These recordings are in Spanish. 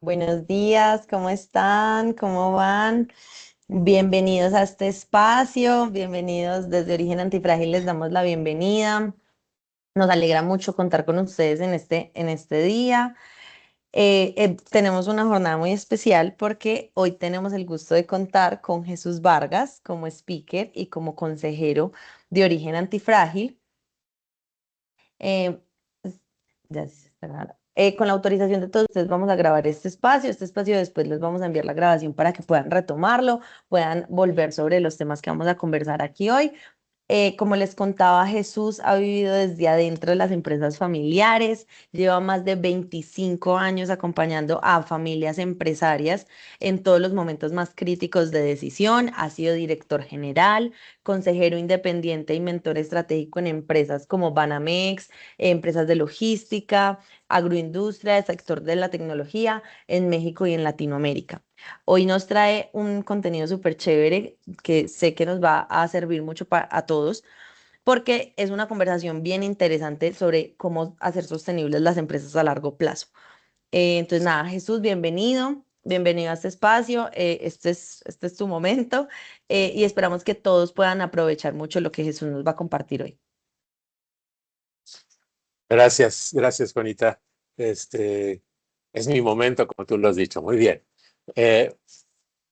Buenos días, ¿cómo están? ¿Cómo van? Bienvenidos a este espacio, bienvenidos desde Origen Antifrágil, les damos la bienvenida. Nos alegra mucho contar con ustedes en este día. Tenemos una jornada muy especial porque hoy tenemos el gusto de contar con Jesús Vargas como speaker y como consejero de Origen Antifrágil. Eh, Ya sí se está grabando. Con la autorización de todos ustedes vamos a grabar este espacio. Este espacio después les vamos a enviar la grabación para que puedan retomarlo, puedan volver sobre los temas que vamos a conversar aquí hoy. Como les contaba, Jesús ha vivido desde adentro de las empresas familiares, lleva más de 25 años acompañando a familias empresarias en todos los momentos más críticos de decisión, ha sido director general, consejero independiente y mentor estratégico en empresas como Banamex, empresas de logística, agroindustria, el sector de la tecnología en México y en Latinoamérica. Hoy nos trae un contenido súper chévere que sé que nos va a servir mucho a todos, porque es una conversación bien interesante sobre cómo hacer sostenibles las empresas a largo plazo. Entonces, nada, Jesús, bienvenido. Bienvenido a este espacio, este es tu momento y esperamos que todos puedan aprovechar mucho lo que Jesús nos va a compartir hoy. Gracias, Juanita. Es mi momento, como tú lo has dicho. Muy bien. Eh,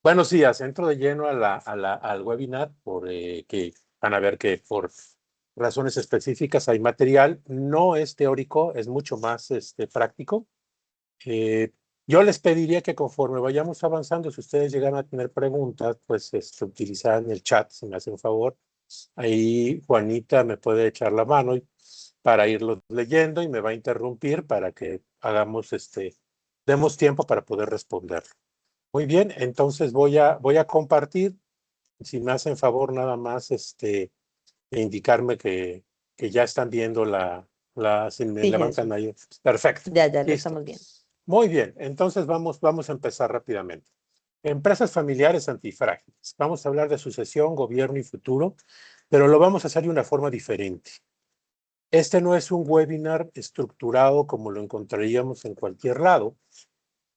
Buenos días. Entro de lleno al webinar que van a ver que por razones específicas hay material. No es teórico, es mucho más práctico. Eh, yo les pediría que conforme vayamos avanzando, si ustedes llegan a tener preguntas, pues utilizar el chat, si me hacen un favor. Ahí Juanita me puede echar la mano para irlo leyendo y me va a interrumpir para que demos tiempo para poder responder. Muy bien, entonces voy a compartir. Si me hacen favor nada más de indicarme que ya están viendo si me Sí, levantan Jesús, ahí. Perfecto, ya lo listo. estamos viendo. Muy bien, entonces vamos a empezar rápidamente. Empresas familiares antifrágiles. Vamos a hablar de sucesión, gobierno y futuro, pero lo vamos a hacer de una forma diferente. Este no es un webinar estructurado como lo encontraríamos en cualquier lado,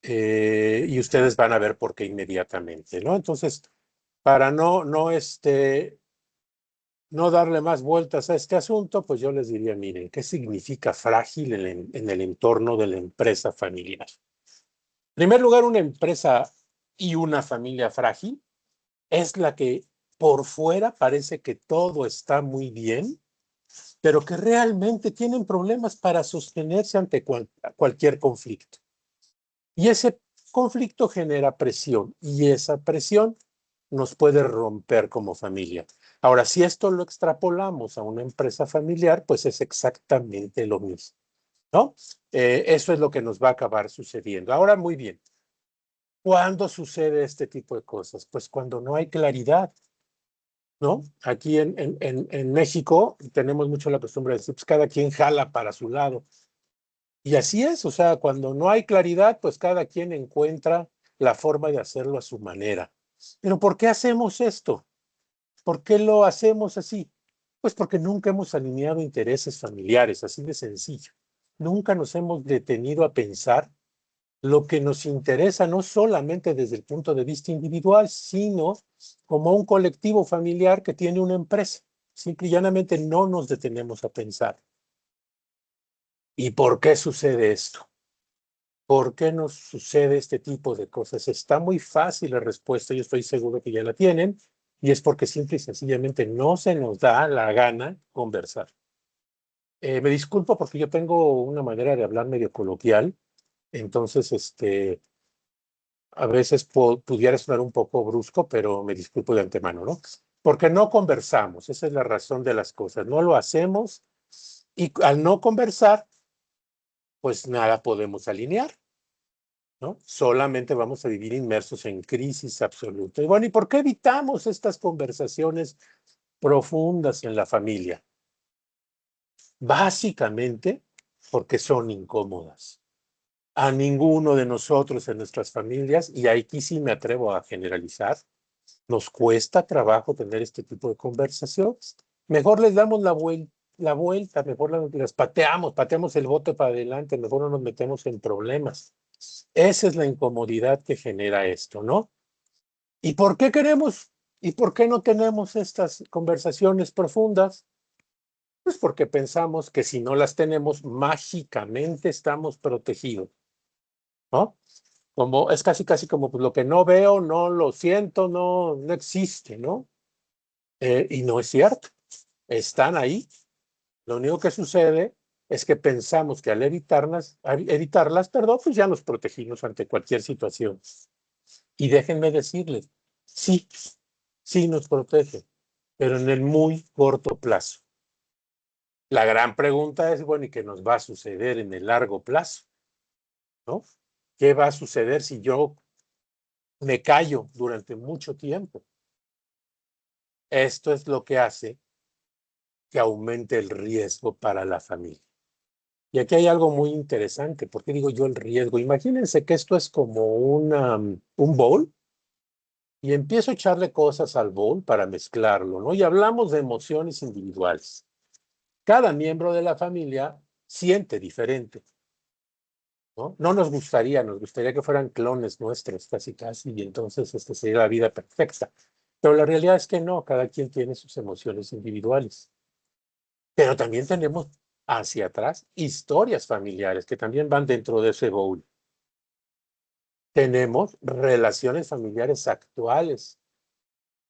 y ustedes van a ver por qué inmediatamente, ¿no? Entonces, para no darle más vueltas a este asunto, pues yo les diría, miren, ¿qué significa frágil en el entorno de la empresa familiar? En primer lugar, una empresa y una familia frágil es la que por fuera parece que todo está muy bien, pero que realmente tienen problemas para sostenerse ante cualquier conflicto. Y ese conflicto genera presión y esa presión nos puede romper como familia. Ahora, si esto lo extrapolamos a una empresa familiar, pues es exactamente lo mismo, ¿no? Eso es lo que nos va a acabar sucediendo. Ahora, muy bien, ¿cuándo sucede este tipo de cosas? Pues cuando no hay claridad, ¿no? Aquí en México tenemos mucho la costumbre de decir, pues cada quien jala para su lado. Y así es, o sea, cuando no hay claridad, pues cada quien encuentra la forma de hacerlo a su manera. Pero ¿por qué hacemos esto? ¿Por qué lo hacemos así? Pues porque nunca hemos alineado intereses familiares, así de sencillo. Nunca nos hemos detenido a pensar lo que nos interesa, no solamente desde el punto de vista individual, sino como un colectivo familiar que tiene una empresa. Simple y llanamente no nos detenemos a pensar. ¿Y por qué sucede esto? ¿Por qué nos sucede este tipo de cosas? Está muy fácil la respuesta, yo estoy seguro que ya la tienen, y es porque simple y sencillamente no se nos da la gana conversar. Me disculpo porque yo tengo una manera de hablar medio coloquial, entonces a veces pudiera sonar un poco brusco, pero me disculpo de antemano, ¿no? Porque no conversamos, esa es la razón de las cosas, no lo hacemos y al no conversar, pues nada podemos alinear. ¿No? Solamente vamos a vivir inmersos en crisis absoluta. Y bueno, ¿y por qué evitamos estas conversaciones profundas en la familia? Básicamente porque son incómodas. A ninguno de nosotros en nuestras familias, y aquí sí me atrevo a generalizar, nos cuesta trabajo tener este tipo de conversaciones. Mejor les damos la vuelta, mejor las pateamos el bote para adelante, mejor no nos metemos en problemas. Esa es la incomodidad que genera esto, ¿no? ¿Y por qué queremos y por qué no tenemos estas conversaciones profundas? Pues porque pensamos que si no las tenemos, mágicamente estamos protegidos, ¿no? Como, es casi, casi como pues, lo que no veo, no lo siento, no existe, ¿no? Y no es cierto. Están ahí. Lo único que sucede es que pensamos que al evitarlas, perdón, pues ya nos protegimos ante cualquier situación. Y déjenme decirles, sí, sí nos protege, pero en el muy corto plazo. La gran pregunta es, bueno, ¿y qué nos va a suceder en el largo plazo? ¿No? ¿Qué va a suceder si yo me callo durante mucho tiempo? Esto es lo que hace que aumente el riesgo para la familia. Y aquí hay algo muy interesante. ¿Por qué digo yo el riesgo? Imagínense que esto es como un bowl y empiezo a echarle cosas al bowl para mezclarlo, ¿no? Y hablamos de emociones individuales. Cada miembro de la familia siente diferente, ¿no? No nos gustaría que fueran clones nuestros, casi casi, y entonces esta sería la vida perfecta. Pero la realidad es que no, cada quien tiene sus emociones individuales. Pero también tenemos hacia atrás historias familiares que también van dentro de ese bowl. Tenemos relaciones familiares actuales,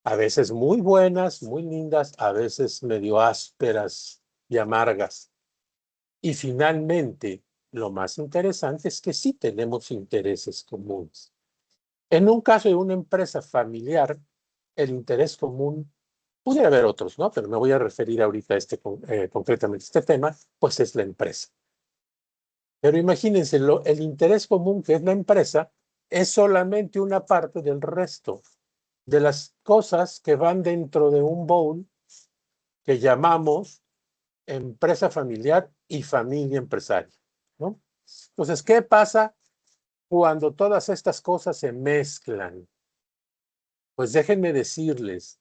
a veces muy buenas, muy lindas, a veces medio ásperas y amargas. Y finalmente, lo más interesante es que sí tenemos intereses comunes. En un caso de una empresa familiar, el interés común, pudiera haber otros, ¿no? Pero me voy a referir ahorita a concretamente a este tema, pues es la empresa. Pero imagínense, el interés común que es la empresa es solamente una parte del resto de las cosas que van dentro de un bowl que llamamos empresa familiar y familia empresaria, ¿no? Entonces, ¿qué pasa cuando todas estas cosas se mezclan? Pues déjenme decirles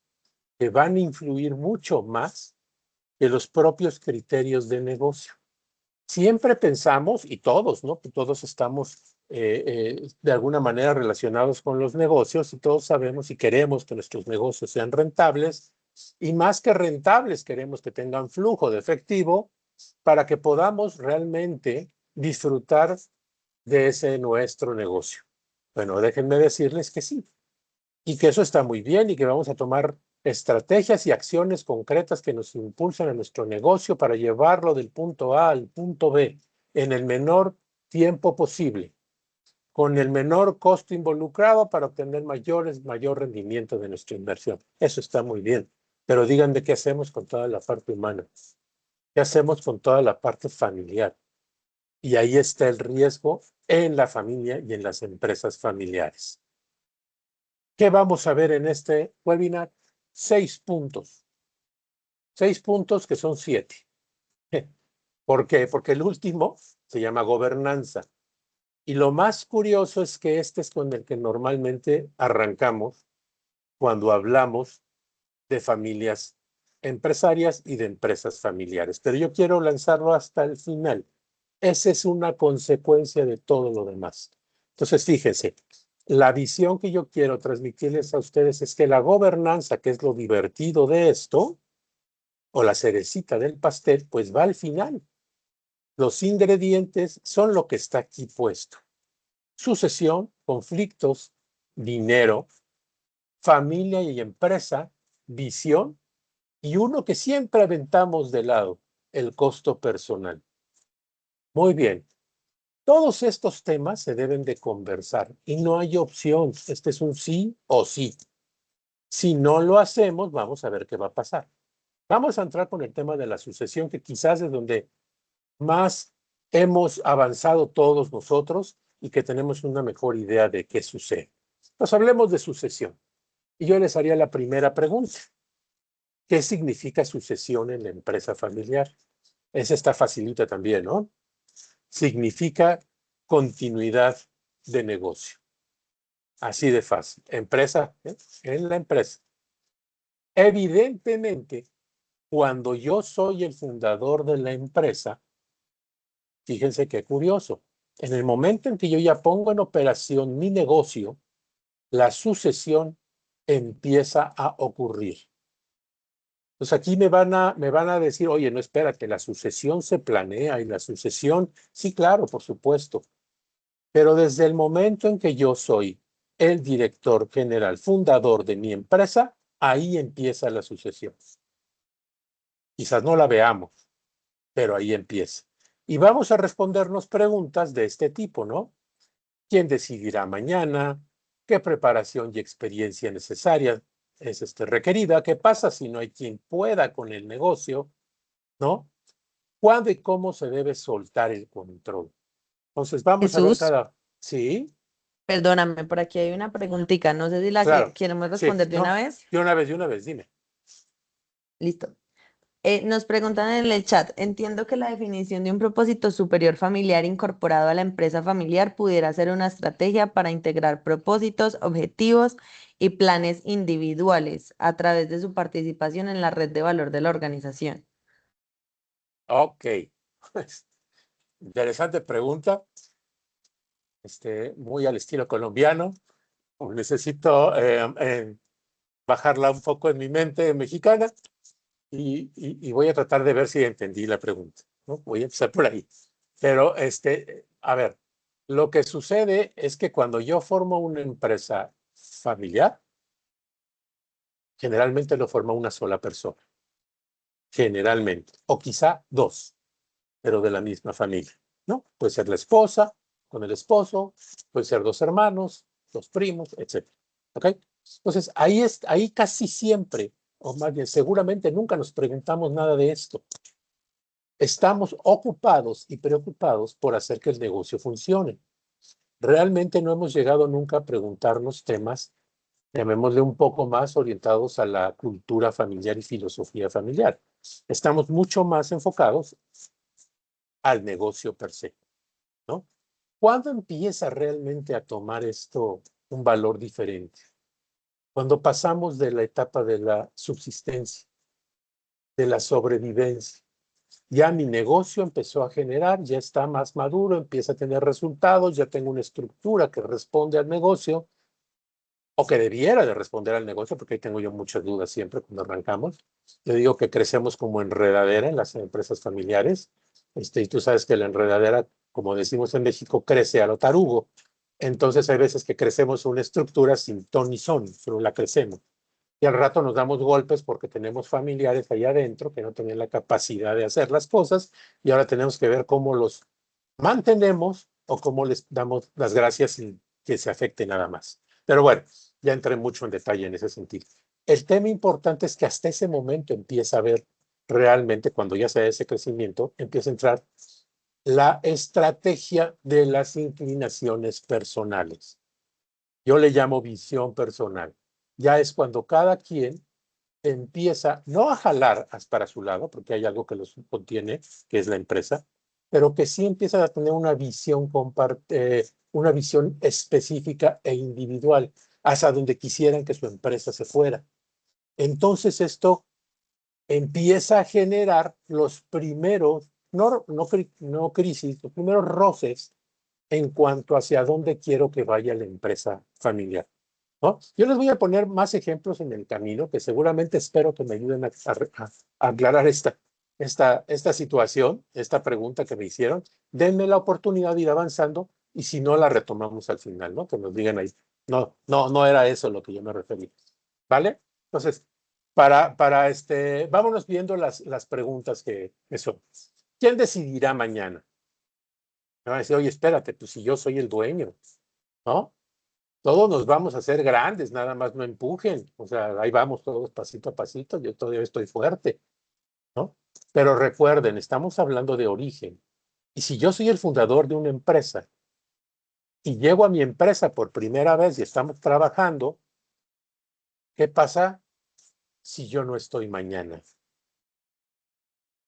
que van a influir mucho más que los propios criterios de negocio. Siempre pensamos, y todos, ¿no? Todos estamos de alguna manera relacionados con los negocios y todos sabemos y queremos que nuestros negocios sean rentables y más que rentables queremos que tengan flujo de efectivo para que podamos realmente disfrutar de ese nuestro negocio. Bueno, déjenme decirles que sí, y que eso está muy bien y que vamos a tomar estrategias y acciones concretas que nos impulsen a nuestro negocio para llevarlo del punto A al punto B en el menor tiempo posible, con el menor costo involucrado para obtener mayor rendimiento de nuestra inversión. Eso está muy bien, pero díganme qué hacemos con toda la parte humana, qué hacemos con toda la parte familiar. Y ahí está el riesgo en la familia y en las empresas familiares. ¿Qué vamos a ver en este webinar? 6 puntos. 6 puntos que son 7. ¿Por qué? Porque el último se llama gobernanza. Y lo más curioso es que este es con el que normalmente arrancamos cuando hablamos de familias empresarias y de empresas familiares. Pero yo quiero lanzarlo hasta el final. Esa es una consecuencia de todo lo demás. Entonces, fíjense, la visión que yo quiero transmitirles a ustedes es que la gobernanza, que es lo divertido de esto, o la cerecita del pastel, pues va al final. Los ingredientes son lo que está aquí puesto. Sucesión, conflictos, dinero, familia y empresa, visión y uno que siempre aventamos de lado, el costo personal. Muy bien. Todos estos temas se deben de conversar y no hay opción. Este es un sí o sí. Si no lo hacemos, vamos a ver qué va a pasar. Vamos a entrar con el tema de la sucesión, que quizás es donde más hemos avanzado todos nosotros y que tenemos una mejor idea de qué sucede. Pues hablemos de sucesión. Y yo les haría la primera pregunta. ¿Qué significa sucesión en la empresa familiar? Esa está facilita también, ¿no? Significa continuidad de negocio. Así de fácil. Empresa, en la empresa. Evidentemente, cuando yo soy el fundador de la empresa, fíjense qué curioso. En el momento en que yo ya pongo en operación mi negocio, la sucesión empieza a ocurrir. Entonces aquí me van a decir, oye, no, espérate, la sucesión se planea y la sucesión, sí, claro, por supuesto. Pero desde el momento en que yo soy el director general, fundador de mi empresa, ahí empieza la sucesión. Quizás no la veamos, pero ahí empieza. Y vamos a respondernos preguntas de este tipo, ¿no? ¿Quién decidirá mañana? ¿Qué preparación y experiencia necesaria es requerida? ¿Qué pasa si no hay quien pueda con el negocio? ¿No? ¿Cuándo y cómo se debe soltar el control? Entonces, vamos a ver Jesús, cada... Sí, perdóname, por aquí hay una preguntita, no sé si la claro. queremos Sí, responder de una no. vez. De una vez, dime. Listo. Nos preguntan en el chat, entiendo que la definición de un propósito superior familiar incorporado a la empresa familiar pudiera ser una estrategia para integrar propósitos, objetivos y planes individuales a través de su participación en la red de valor de la organización. Ok. Interesante pregunta. Muy al estilo colombiano. Necesito bajarla un poco en mi mente mexicana y voy a tratar de ver si entendí la pregunta, ¿no? Voy a empezar por ahí. Pero, a ver, lo que sucede es que cuando yo formo una empresa familiar, generalmente lo forma una sola persona, generalmente, o quizá dos, pero de la misma familia, ¿no? Puede ser la esposa con el esposo, puede ser dos hermanos, dos primos, etcétera. ¿Ok? Entonces, ahí casi siempre, o más bien seguramente nunca nos preguntamos nada de esto. Estamos ocupados y preocupados por hacer que el negocio funcione. Realmente no hemos llegado nunca a preguntarnos temas, llamémosle un poco más orientados a la cultura familiar y filosofía familiar. Estamos mucho más enfocados al negocio per se, ¿no? ¿Cuándo empieza realmente a tomar esto un valor diferente? Cuando pasamos de la etapa de la subsistencia, de la sobrevivencia. Ya mi negocio empezó a generar, ya está más maduro, empieza a tener resultados, ya tengo una estructura que responde al negocio o que debiera de responder al negocio, porque ahí tengo yo muchas dudas siempre cuando arrancamos. Yo digo que crecemos como enredadera en las empresas familiares, y tú sabes que la enredadera, como decimos en México, crece a lo tarugo. Entonces hay veces que crecemos una estructura sin ton ni son, solo la crecemos. Y al rato nos damos golpes porque tenemos familiares allá adentro que no tenían la capacidad de hacer las cosas y ahora tenemos que ver cómo los mantenemos o cómo les damos las gracias sin que se afecte nada más. Pero bueno, ya entré mucho en detalle en ese sentido. El tema importante es que hasta ese momento empieza a ver realmente, cuando ya se da ese crecimiento, empieza a entrar la estrategia de las inclinaciones personales. Yo le llamo visión personal. Ya es cuando cada quien empieza no a jalar para su lado, porque hay algo que los contiene, que es la empresa, pero que sí empieza a tener una visión específica e individual hacia donde quisieran que su empresa se fuera. Entonces esto empieza a generar los primeros, no crisis, los primeros roces en cuanto hacia dónde quiero que vaya la empresa familiar, ¿no? Yo les voy a poner más ejemplos en el camino que seguramente espero que me ayuden a aclarar esta situación, esta pregunta que me hicieron. Denme la oportunidad de ir avanzando y si no la retomamos al final, ¿no? Que nos digan ahí. No, no, no era eso lo que yo me refería. ¿Vale? Entonces, vámonos viendo las preguntas que son. ¿Quién decidirá mañana? Me van a decir, oye, espérate, pues si yo soy el dueño, ¿no? Todos nos vamos a hacer grandes, nada más no empujen. O sea, ahí vamos todos pasito a pasito, yo todavía estoy fuerte, ¿no? Pero recuerden, estamos hablando de origen. Y si yo soy el fundador de una empresa y llego a mi empresa por primera vez y estamos trabajando, ¿qué pasa si yo no estoy mañana?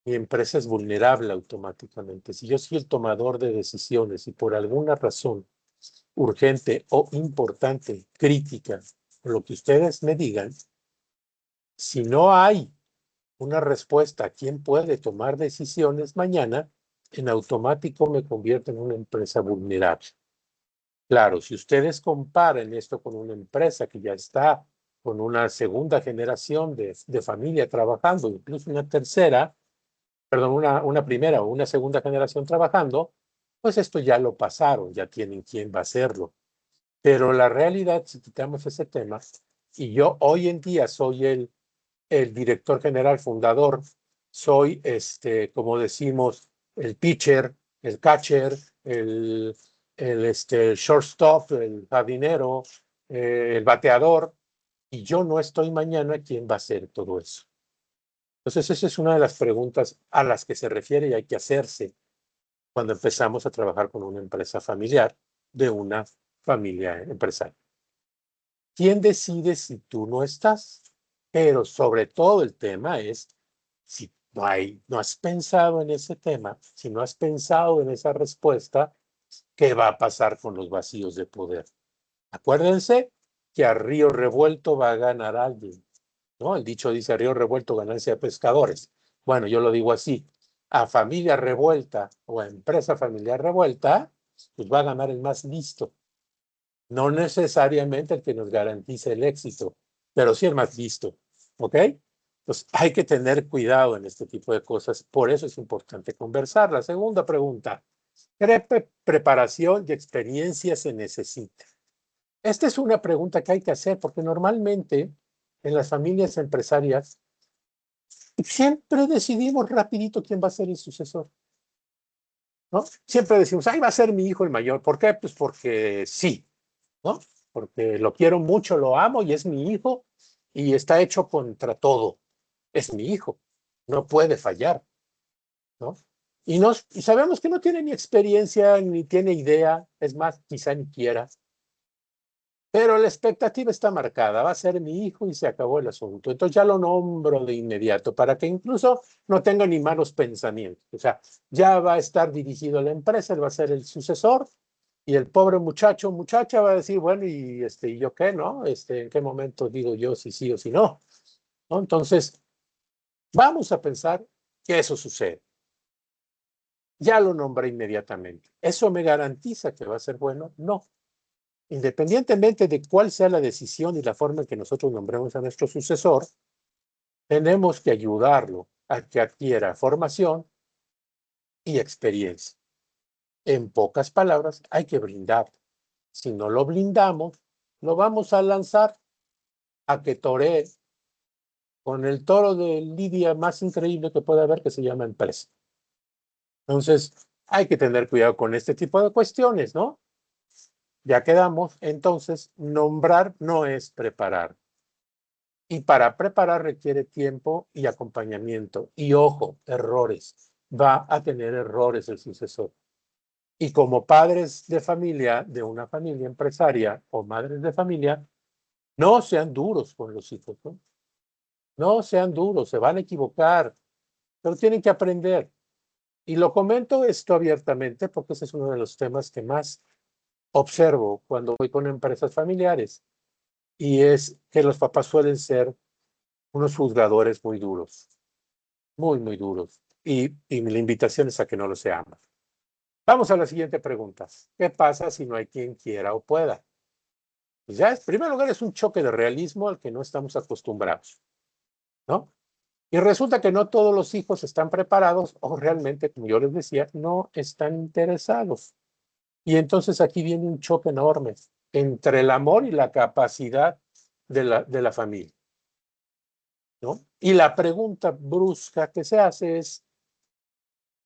Mi empresa es vulnerable automáticamente. Si yo soy el tomador de decisiones y por alguna razón urgente o importante, crítica, lo que ustedes me digan, si no hay una respuesta a quién puede tomar decisiones mañana, en automático me convierto en una empresa vulnerable. Claro, si ustedes comparan esto con una empresa que ya está con una segunda generación de familia trabajando, incluso una tercera, perdón, una primera o una segunda generación trabajando, pues esto ya lo pasaron, ya tienen quién va a hacerlo. Pero la realidad, si quitamos ese tema, y yo hoy en día soy el director general fundador, soy, como decimos, el pitcher, el catcher, el shortstop, el jardinero, el bateador, y yo no estoy mañana, ¿quién va a hacer todo eso? Entonces, esa es una de las preguntas a las que se refiere y hay que hacerse cuando empezamos a trabajar con una empresa familiar de una familia empresaria. ¿Quién decide si tú no estás? Pero sobre todo el tema es, si no has pensado en ese tema, si no has pensado en esa respuesta, ¿qué va a pasar con los vacíos de poder? Acuérdense que a río revuelto va a ganar alguien, ¿no? El dicho dice, a río revuelto ganancia de pescadores. Bueno, yo lo digo así, a familia revuelta o a empresa familiar revuelta, pues va a ganar el más listo. No necesariamente el que nos garantice el éxito, pero sí el más listo, ¿ok? Pues hay que tener cuidado en este tipo de cosas, por eso es importante conversar. La segunda pregunta, ¿qué preparación y experiencia se necesita? Esta es una pregunta que hay que hacer porque normalmente en las familias empresarias siempre decidimos rapidito quién va a ser el sucesor, ¿no? Siempre decimos, ahí va a ser mi hijo el mayor. ¿Por qué? Pues porque sí, ¿no? Porque lo quiero mucho, lo amo y es mi hijo y está hecho contra todo. Es mi hijo, no puede fallar, ¿no? Y sabemos que no tiene ni experiencia, ni tiene idea, es más, quizá ni quiera, pero la expectativa está marcada, va a ser mi hijo y se acabó el asunto. Entonces ya lo nombro de inmediato para que incluso no tenga ni malos pensamientos. O sea, ya va a estar dirigido a la empresa, él va a ser el sucesor y el pobre muchacho, muchacha va a decir, bueno, ¿y yo qué, no? ¿En qué momento digo yo si sí o si no? ¿No? Entonces, vamos a pensar que eso sucede. Ya lo nombré inmediatamente. ¿Eso me garantiza que va a ser bueno? No. Independientemente de cuál sea la decisión y la forma en que nosotros nombremos a nuestro sucesor, tenemos que ayudarlo a que adquiera formación y experiencia. En pocas palabras, hay que brindar. Si no lo blindamos, lo vamos a lanzar a que toree con el toro de lidia más increíble que puede haber, que se llama empresa. Entonces, hay que tener cuidado con este tipo de cuestiones, ¿no? Ya quedamos, entonces, nombrar no es preparar. Y para preparar requiere tiempo y acompañamiento. Y ojo, errores. Va a tener errores el sucesor. Y como padres de familia, de una familia empresaria o madres de familia, no sean duros con los hijos, ¿no? No sean duros, se van a equivocar, pero tienen que aprender. Y lo comento esto abiertamente porque ese es uno de los temas que más observo cuando voy con empresas familiares. Y es que los papás suelen ser unos juzgadores muy duros, muy, muy duros. Y la invitación es a que no lo seamos. Vamos a la siguiente pregunta. ¿Qué pasa si no hay quien quiera o pueda? Pues ya, en primer lugar, es un choque de realismo al que no estamos acostumbrados, ¿no? Y resulta que no todos los hijos están preparados o realmente, como yo les decía, no están interesados. Y entonces aquí viene un choque enorme entre el amor y la capacidad de la familia, ¿no? Y la pregunta brusca que se hace es,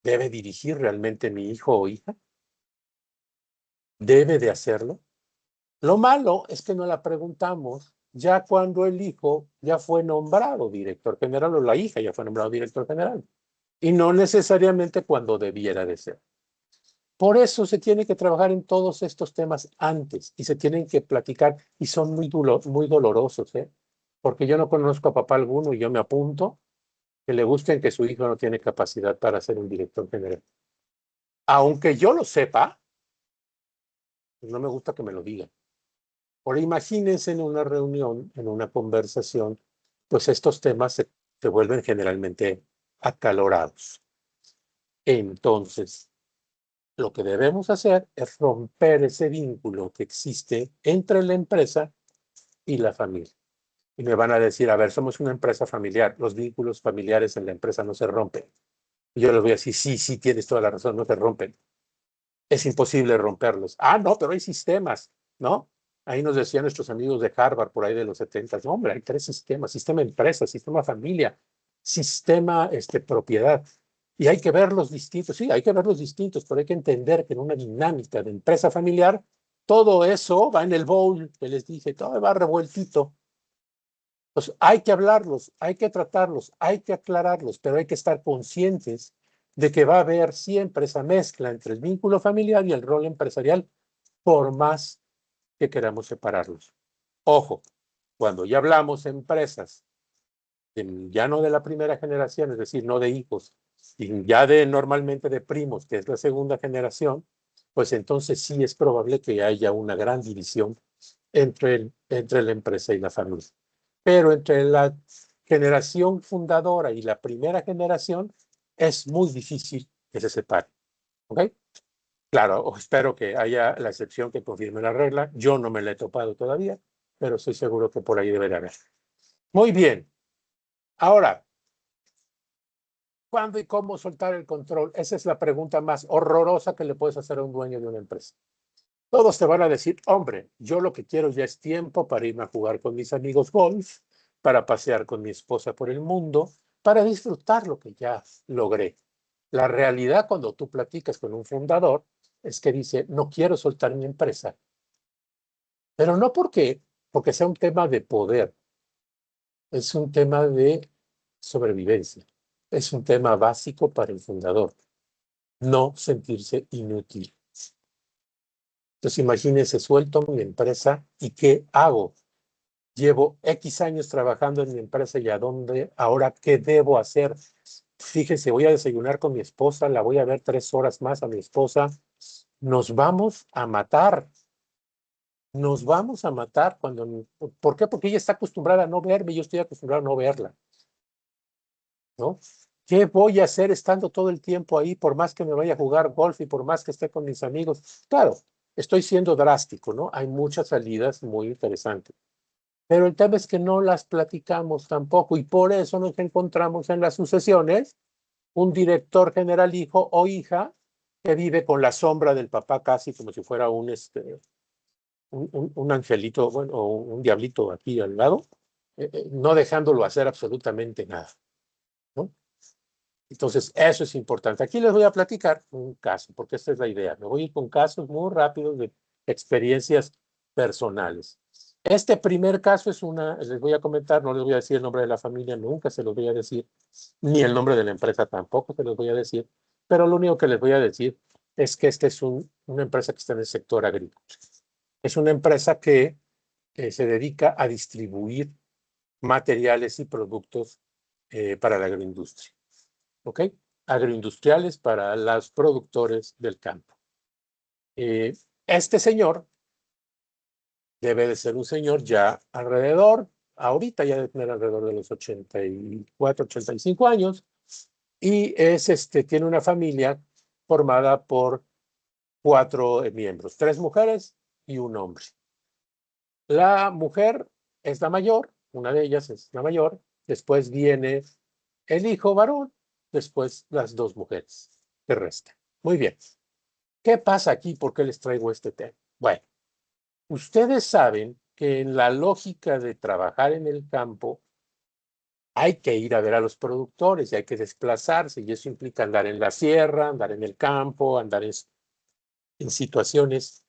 ¿debe dirigir realmente mi hijo o hija? ¿Debe de hacerlo? Lo malo es que no la preguntamos ya cuando el hijo ya fue nombrado director general o la hija ya fue nombrado director general. Y no necesariamente cuando debiera de ser. Por eso se tiene que trabajar en todos estos temas antes y se tienen que platicar y son muy dolorosos, ¿eh? Porque yo no conozco a papá alguno y yo me apunto que le gusten que su hijo no tiene capacidad para ser un director general. Aunque yo lo sepa, pues no me gusta que me lo digan. Ahora imagínense en una reunión, en una conversación, pues estos temas se vuelven generalmente acalorados. Entonces, lo que debemos hacer es romper ese vínculo que existe entre la empresa y la familia. Y me van a decir, a ver, somos una empresa familiar, los vínculos familiares en la empresa no se rompen. Y yo les voy a decir, sí, sí, tienes toda la razón, no se rompen. Es imposible romperlos. Ah, no, pero hay sistemas, ¿no? Ahí nos decían nuestros amigos de Harvard por ahí de los 70. No, hombre, hay tres sistemas: sistema empresa, sistema familia, sistema propiedad. Y hay que verlos distintos. Sí, hay que verlos distintos, pero hay que entender que en una dinámica de empresa familiar, todo eso va en el bowl que les dije, todo va revueltito. Pues hay que hablarlos, hay que tratarlos, hay que aclararlos, pero hay que estar conscientes de que va a haber siempre esa mezcla entre el vínculo familiar y el rol empresarial, por más que queramos separarlos. Ojo, cuando ya hablamos de empresas, ya no de la primera generación, es decir, no de hijos, y ya de normalmente de primos, que es la segunda generación, pues entonces sí es probable que haya una gran división entre la empresa y la familia. Pero entre la generación fundadora y la primera generación es muy difícil que se separen. ¿Ok? Claro, espero que haya la excepción que confirme la regla. Yo no me la he topado todavía, pero estoy seguro que por ahí debería haber. Muy bien. Ahora, ¿cuándo y cómo soltar el control? Esa es la pregunta más horrorosa que le puedes hacer a un dueño de una empresa. Todos te van a decir, hombre, yo lo que quiero ya es tiempo para irme a jugar con mis amigos golf, para pasear con mi esposa por el mundo, para disfrutar lo que ya logré. La realidad cuando tú platicas con un fundador es que dice, no quiero soltar mi empresa, pero no porque sea un tema de poder, es un tema de sobrevivencia, es un tema básico para el fundador, no sentirse inútil. Entonces imagínense, suelto mi empresa y ¿qué hago? Llevo X años trabajando en mi empresa y ahora qué debo hacer. Fíjense, voy a desayunar con mi esposa, la voy a ver 3 horas más a mi esposa. Nos vamos a matar. Nos vamos a matar cuando. ¿Por qué? Porque ella está acostumbrada a no verme y yo estoy acostumbrado a no verla, ¿no? ¿Qué voy a hacer estando todo el tiempo ahí, por más que me vaya a jugar golf y por más que esté con mis amigos? Claro, estoy siendo drástico, ¿no? Hay muchas salidas muy interesantes. Pero el tema es que no las platicamos tampoco y por eso nos encontramos en las sucesiones un director general hijo o hija que vive con la sombra del papá casi como si fuera un angelito, bueno, o un diablito aquí al lado, no dejándolo hacer absolutamente nada, ¿no? Entonces, eso es importante. Aquí les voy a platicar un caso, porque esta es la idea. Me voy a ir con casos muy rápidos de experiencias personales. Este primer caso les voy a comentar, no les voy a decir el nombre de la familia, nunca se los voy a decir, ni el nombre de la empresa tampoco se los voy a decir, pero lo único que les voy a decir es que esta es una empresa que está en el sector agrícola. Es una empresa que se dedica a distribuir materiales y productos para la agroindustria. ¿Ok? Agroindustriales para los productores del campo. Este señor debe de ser un señor ya ahorita ya debe tener alrededor de los 84, 85 años, y tiene una familia formada por 4 miembros, 3 mujeres y un hombre. La mujer es la mayor, una de ellas es la mayor, después viene el hijo varón, después las 2 mujeres que restan. Muy bien. ¿Qué pasa aquí? ¿Por qué les traigo este tema? Bueno, ustedes saben que en la lógica de trabajar en el campo hay que ir a ver a los productores y hay que desplazarse, y eso implica andar en la sierra, andar en el campo, andar en situaciones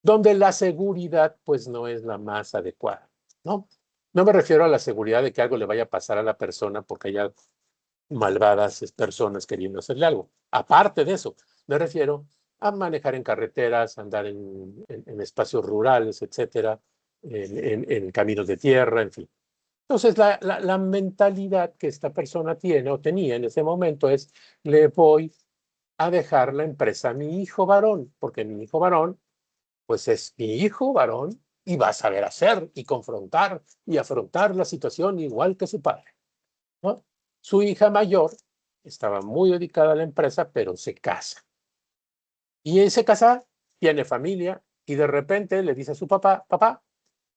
donde la seguridad pues no es la más adecuada, ¿no? No me refiero a la seguridad de que algo le vaya a pasar a la persona porque haya malvadas personas queriendo hacerle algo. Aparte de eso, me refiero a manejar en carreteras, andar en espacios rurales, etcétera, en caminos de tierra, en fin. Entonces, la mentalidad que esta persona tiene o tenía en ese momento es, le voy a dejar la empresa a mi hijo varón, porque mi hijo varón, pues es mi hijo varón y va a saber hacer y confrontar y afrontar la situación igual que su padre, ¿no? Su hija mayor estaba muy dedicada a la empresa, pero se casa. Y él se casa, tiene familia, y de repente le dice a su papá, papá,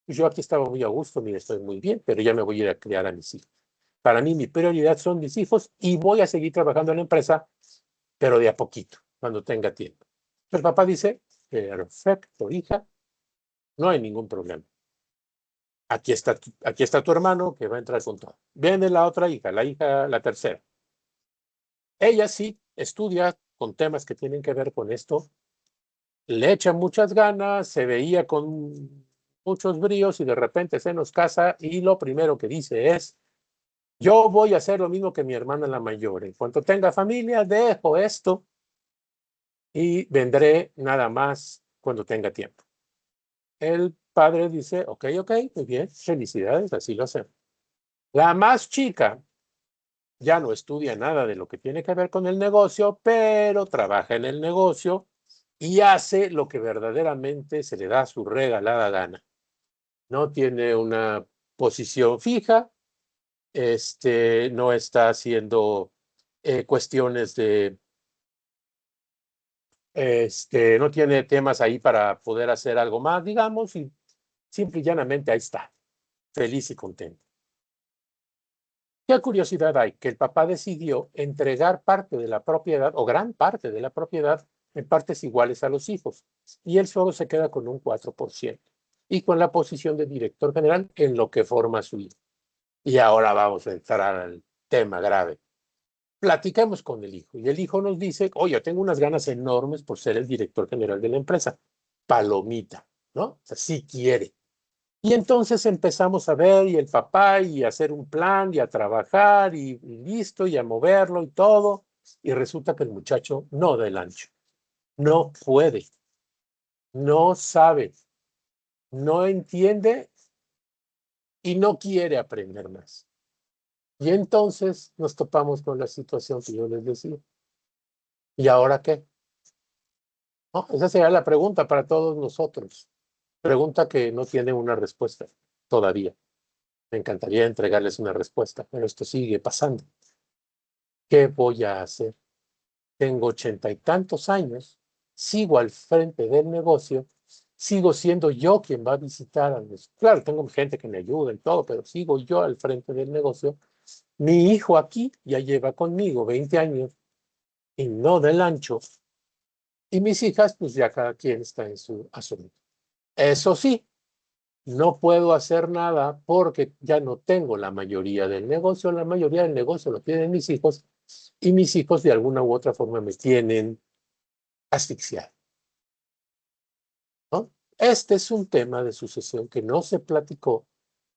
yo aquí estaba muy a gusto, mire, estoy muy bien, pero ya me voy a ir a criar a mis hijos. Para mí, mi prioridad son mis hijos y voy a seguir trabajando en la empresa, pero de a poquito, cuando tenga tiempo. El papá dice, perfecto, hija, no hay ningún problema. Aquí está tu hermano que va a entrar con todo. Viene la otra hija, la tercera. Ella sí estudia con temas que tienen que ver con esto, le echa muchas ganas, se veía con muchos bríos y de repente se nos casa y lo primero que dice es, yo voy a hacer lo mismo que mi hermana la mayor. En cuanto tenga familia, dejo esto y vendré nada más cuando tenga tiempo. El padre dice, ok, muy bien, felicidades, así lo hacemos. La más chica ya no estudia nada de lo que tiene que ver con el negocio, pero trabaja en el negocio y hace lo que verdaderamente se le da su regalada gana. No tiene una posición fija, no está haciendo cuestiones de, no tiene temas ahí para poder hacer algo más, digamos, y simple y llanamente ahí está, feliz y contento. ¿Qué curiosidad hay? Que el papá decidió entregar parte de la propiedad, o gran parte de la propiedad, en partes iguales a los hijos, y él solo se queda con un 4%, y con la posición de director general en lo que forma su hijo. Y ahora vamos a entrar al tema grave. Platicamos con el hijo, y el hijo nos dice, oye, tengo unas ganas enormes por ser el director general de la empresa. Palomita, ¿no? O sea, sí quiere. Y entonces empezamos a ver y el papá y a hacer un plan y a trabajar y listo y a moverlo y todo. Y resulta que el muchacho no da el ancho, no puede, no sabe, no entiende y no quiere aprender más. Y entonces nos topamos con la situación que yo les decía. ¿Y ahora qué? ¿No? Esa sería la pregunta para todos nosotros. Pregunta que no tiene una respuesta todavía. Me encantaría entregarles una respuesta, pero esto sigue pasando. ¿Qué voy a hacer? Tengo 80 y tantos años, sigo al frente del negocio, sigo siendo yo quien va a visitar a los... Claro, tengo gente que me ayuda y todo, pero sigo yo al frente del negocio. Mi hijo aquí ya lleva conmigo 20 años y no del ancho. Y mis hijas, pues ya cada quien está en su asunto. Eso sí, no puedo hacer nada porque ya no tengo la mayoría del negocio. La mayoría del negocio lo tienen mis hijos y mis hijos de alguna u otra forma me tienen asfixiado, ¿no? Este es un tema de sucesión que no se platicó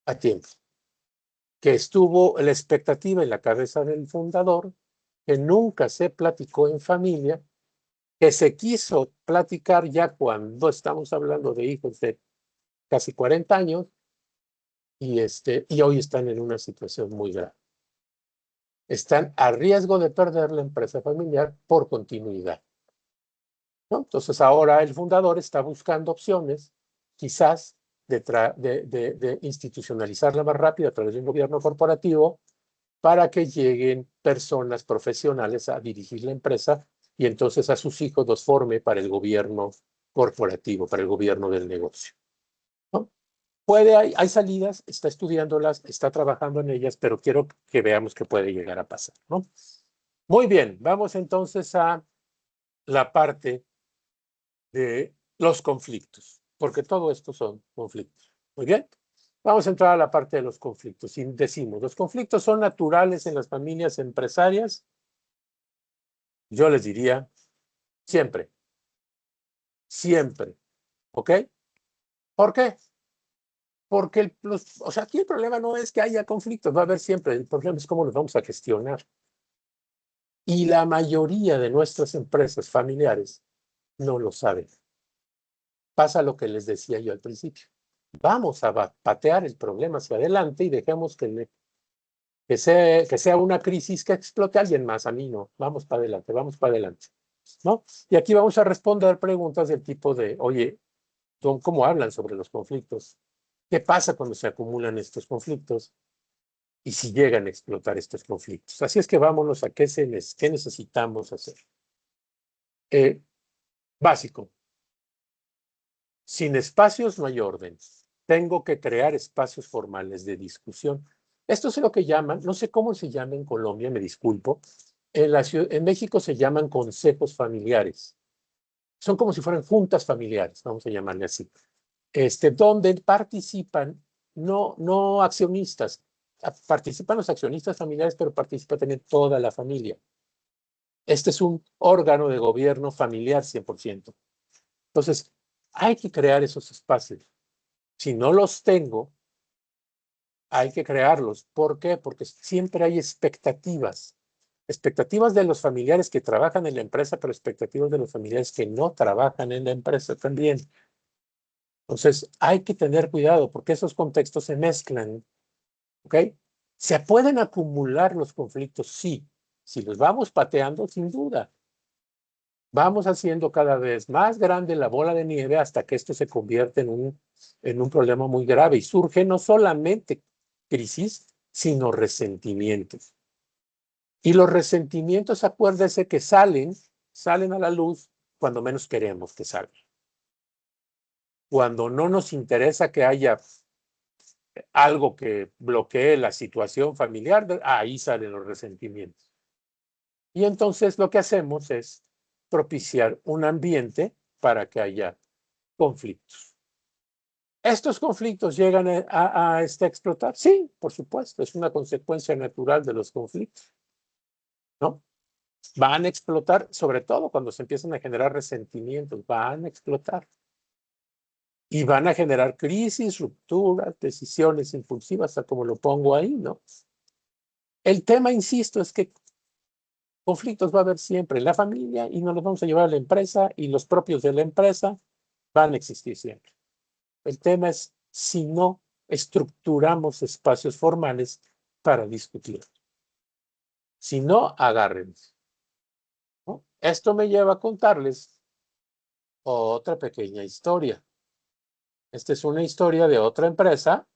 a tiempo, que estuvo la expectativa en la cabeza del fundador, que nunca se platicó en familia, que se quiso platicar ya cuando estamos hablando de hijos de casi 40 años y hoy están en una situación muy grave. Están a riesgo de perder la empresa familiar por continuidad, ¿no? Entonces ahora el fundador está buscando opciones, quizás de institucionalizarla más rápido a través de un gobierno corporativo para que lleguen personas profesionales a dirigir la empresa y entonces a sus hijos los forme para el gobierno corporativo, para el gobierno del negocio, ¿no? Hay salidas, está estudiándolas, está trabajando en ellas, pero quiero que veamos qué puede llegar a pasar, ¿no? Muy bien, vamos entonces a la parte de los conflictos, porque todo esto son conflictos. Muy bien, vamos a entrar a la parte de los conflictos. Y decimos, los conflictos son naturales en las familias empresarias. Yo les diría, siempre, siempre, ¿ok? ¿Por qué? Porque, o sea, aquí el problema no es que haya conflictos, va a haber siempre, el problema es cómo los vamos a gestionar. Y la mayoría de nuestras empresas familiares no lo saben. Pasa lo que les decía yo al principio. Vamos a patear el problema hacia adelante y dejemos que sea una crisis que explote a alguien más, a mí no. Vamos para adelante, ¿no? Y aquí vamos a responder preguntas del tipo de, oye, ¿cómo hablan sobre los conflictos? ¿Qué pasa cuando se acumulan estos conflictos? y si llegan a explotar estos conflictos. Así es que vámonos a qué necesitamos hacer. Básico. Sin espacios no hay orden. Tengo que crear espacios formales de discusión. Esto es lo que llaman, no sé cómo se llama en Colombia, me disculpo. En México se llaman consejos familiares. Son como si fueran juntas familiares, vamos a llamarle así. Donde participan no accionistas, participan los accionistas familiares, pero participa también toda la familia. Este es un órgano de gobierno familiar 100%. Entonces, hay que crear esos espacios. Si no los tengo, hay que crearlos. ¿Por qué? Porque siempre hay expectativas. Expectativas de los familiares que trabajan en la empresa, pero expectativas de los familiares que no trabajan en la empresa también. Entonces, hay que tener cuidado porque esos contextos se mezclan. ¿Ok? ¿Se pueden acumular los conflictos? Sí. Si los vamos pateando, sin duda. Vamos haciendo cada vez más grande la bola de nieve hasta que esto se convierte en un problema muy grave y surge no solamente crisis, sino resentimientos. Y los resentimientos, acuérdese que salen a la luz cuando menos queremos que salgan. Cuando no nos interesa que haya algo que bloquee la situación familiar, ahí salen los resentimientos. Y entonces lo que hacemos es propiciar un ambiente para que haya conflictos. ¿Estos conflictos llegan a explotar? Sí, por supuesto, es una consecuencia natural de los conflictos, ¿no? Van a explotar, sobre todo cuando se empiezan a generar resentimientos, van a explotar. Y van a generar crisis, rupturas, decisiones impulsivas, hasta como lo pongo ahí, ¿no? El tema, insisto, es que conflictos va a haber siempre en la familia y nos los vamos a llevar a la empresa y los propios de la empresa van a existir siempre. El tema es si no estructuramos espacios formales para discutir. Si no, agárrense, ¿no? Esto me lleva a contarles otra pequeña historia. Esta es una historia de otra empresa,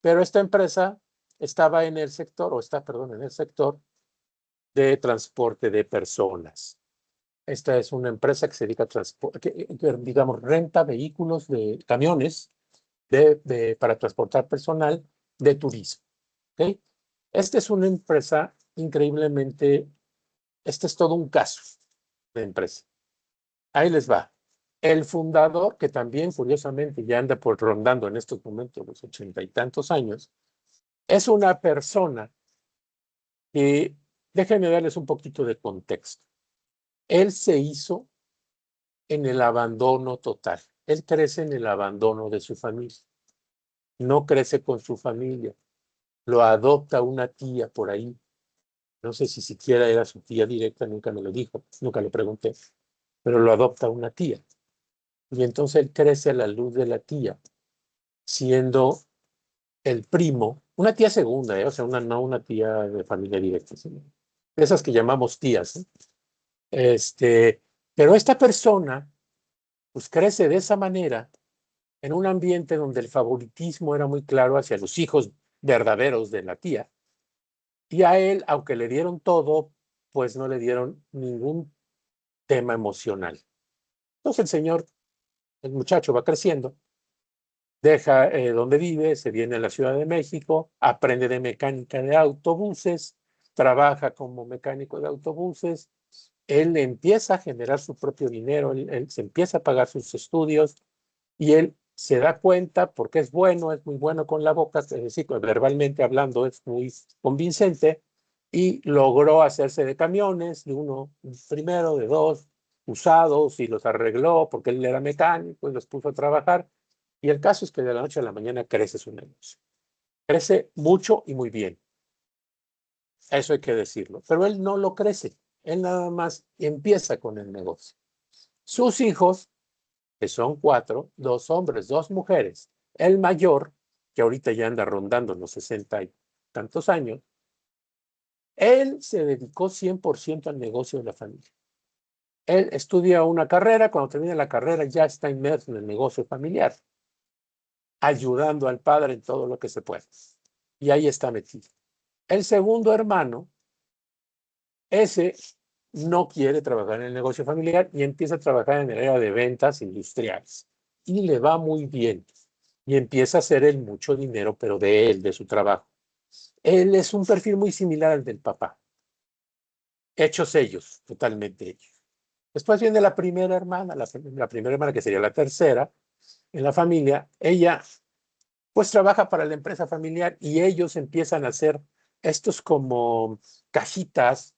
pero esta empresa estaba en el sector, o está, perdón, en el sector de transporte de personas. Esta es una empresa que se dedica a transporte, digamos, renta vehículos de camiones para transportar personal de turismo. ¿Okay? Esta es una empresa increíblemente, este es todo un caso de empresa. Ahí les va. El fundador, que también curiosamente ya anda por rondando en estos momentos los 80 y tantos años, es una persona que, déjenme darles un poquito de contexto. Él se hizo en el abandono total. Él crece en el abandono de su familia. No crece con su familia. Lo adopta una tía por ahí. No sé si siquiera era su tía directa, nunca me lo dijo, nunca le pregunté, pero lo adopta una tía. Y entonces él crece a la luz de la tía, siendo el primo, una tía segunda, o sea, no una tía de familia directa, sino esas que llamamos tías. Pero esta persona, pues crece de esa manera, en un ambiente donde el favoritismo era muy claro hacia los hijos verdaderos de la tía, y a él, aunque le dieron todo, pues no le dieron ningún tema emocional. Entonces el muchacho va creciendo, deja donde vive, se viene a la Ciudad de México, aprende de mecánica de autobuses, trabaja como mecánico de autobuses, él empieza a generar su propio dinero, él se empieza a pagar sus estudios y él se da cuenta porque es bueno, es muy bueno con la boca, es decir, verbalmente hablando es muy convincente y logró hacerse de camiones, de uno primero, de dos, usados y los arregló porque él era mecánico y los puso a trabajar. Y el caso es que de la noche a la mañana crece su negocio. Crece mucho y muy bien. Eso hay que decirlo. Pero él no lo crece. Él nada más empieza con el negocio. Sus hijos, que son 4, 2 hombres, 2 mujeres. El mayor, que ahorita ya anda rondando los 60 y tantos años, él se dedicó 100% al negocio de la familia. Él estudia una carrera, cuando termina la carrera ya está inmerso en el negocio familiar, ayudando al padre en todo lo que se puede. Y ahí está metido. El segundo hermano, ese no quiere trabajar en el negocio familiar y empieza a trabajar en el área de ventas industriales. Y le va muy bien. Y empieza a hacer él mucho dinero, pero de él, de su trabajo. Él es un perfil muy similar al del papá. Hechos ellos, totalmente ellos. Después viene la primera hermana, la primera hermana que sería la tercera en la familia. Ella pues trabaja para la empresa familiar y ellos empiezan a hacer estos como cajitas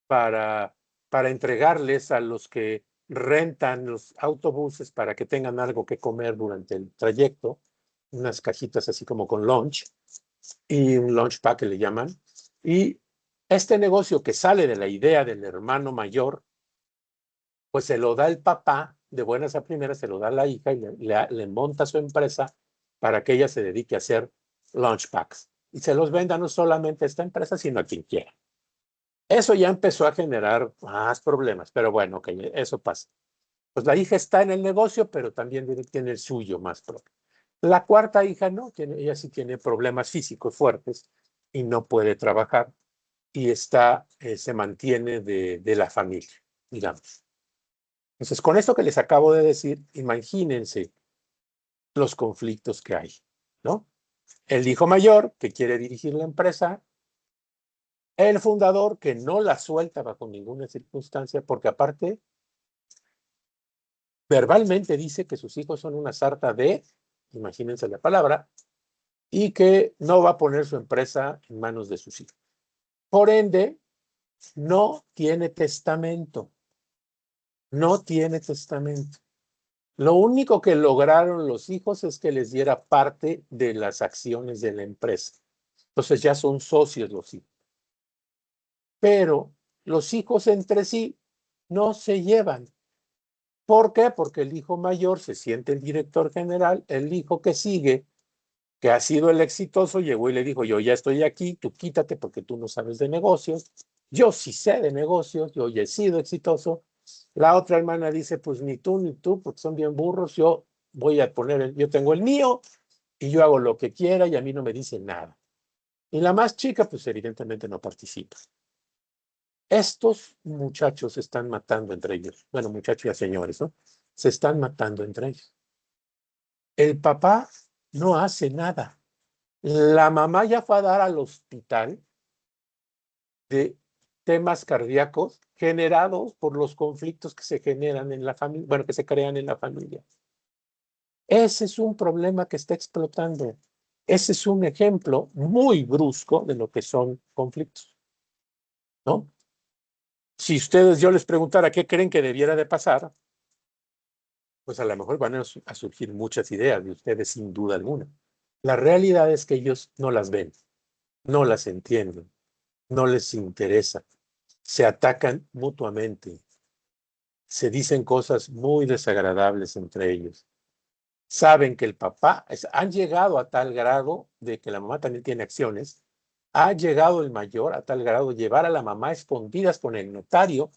para, para entregarles a los que rentan los autobuses para que tengan algo que comer durante el trayecto, unas cajitas así como con lunch y un lunch pack que le llaman. Y este negocio que sale de la idea del hermano mayor, pues se lo da el papá, de buenas a primeras, se lo da a la hija y le monta su empresa para que ella se dedique a hacer lunch packs. Y se los venda no solamente a esta empresa, sino a quien quiera. Eso ya empezó a generar más problemas, pero bueno, ok, eso pasa. Pues la hija está en el negocio, pero también tiene el suyo más propio. La cuarta hija no, ella sí tiene problemas físicos fuertes y no puede trabajar y se mantiene de la familia, digamos. Entonces, con esto que les acabo de decir, imagínense los conflictos que hay, ¿no? El hijo mayor que quiere dirigir la empresa, el fundador que no la suelta bajo ninguna circunstancia, porque aparte, verbalmente dice que sus hijos son una sarta de, imagínense la palabra, y que no va a poner su empresa en manos de sus hijos. Por ende, no tiene testamento. No tiene testamento. Lo único que lograron los hijos es que les diera parte de las acciones de la empresa. Entonces ya son socios los hijos. Pero los hijos entre sí no se llevan. ¿Por qué? Porque el hijo mayor se siente el director general, el hijo que sigue, que ha sido el exitoso, llegó y le dijo, yo ya estoy aquí, tú quítate porque tú no sabes de negocios, yo sí sé de negocios, yo ya he sido exitoso. La otra hermana dice, pues ni tú, porque son bien burros, yo voy a poner, yo tengo el mío y yo hago lo que quiera y a mí no me dicen nada. Y la más chica, pues evidentemente no participa. Estos muchachos se están matando entre ellos. Bueno, muchachos y señores, ¿no? Se están matando entre ellos. El papá no hace nada. La mamá ya fue a dar al hospital de temas cardíacos generados por los conflictos que se generan en la familia, bueno, que se crean en la familia. Ese es un problema que está explotando. Ese es un ejemplo muy brusco de lo que son conflictos, ¿no? Si ustedes, yo les preguntara qué creen que debiera de pasar, pues a lo mejor van a surgir muchas ideas de ustedes sin duda alguna. La realidad es que ellos no las ven, no las entienden, no les interesa, se atacan mutuamente, se dicen cosas muy desagradables entre ellos. Saben que el papá, han llegado a tal grado de que la mamá también tiene acciones, ha llegado el mayor a tal grado de llevar a la mamá escondidas con el notario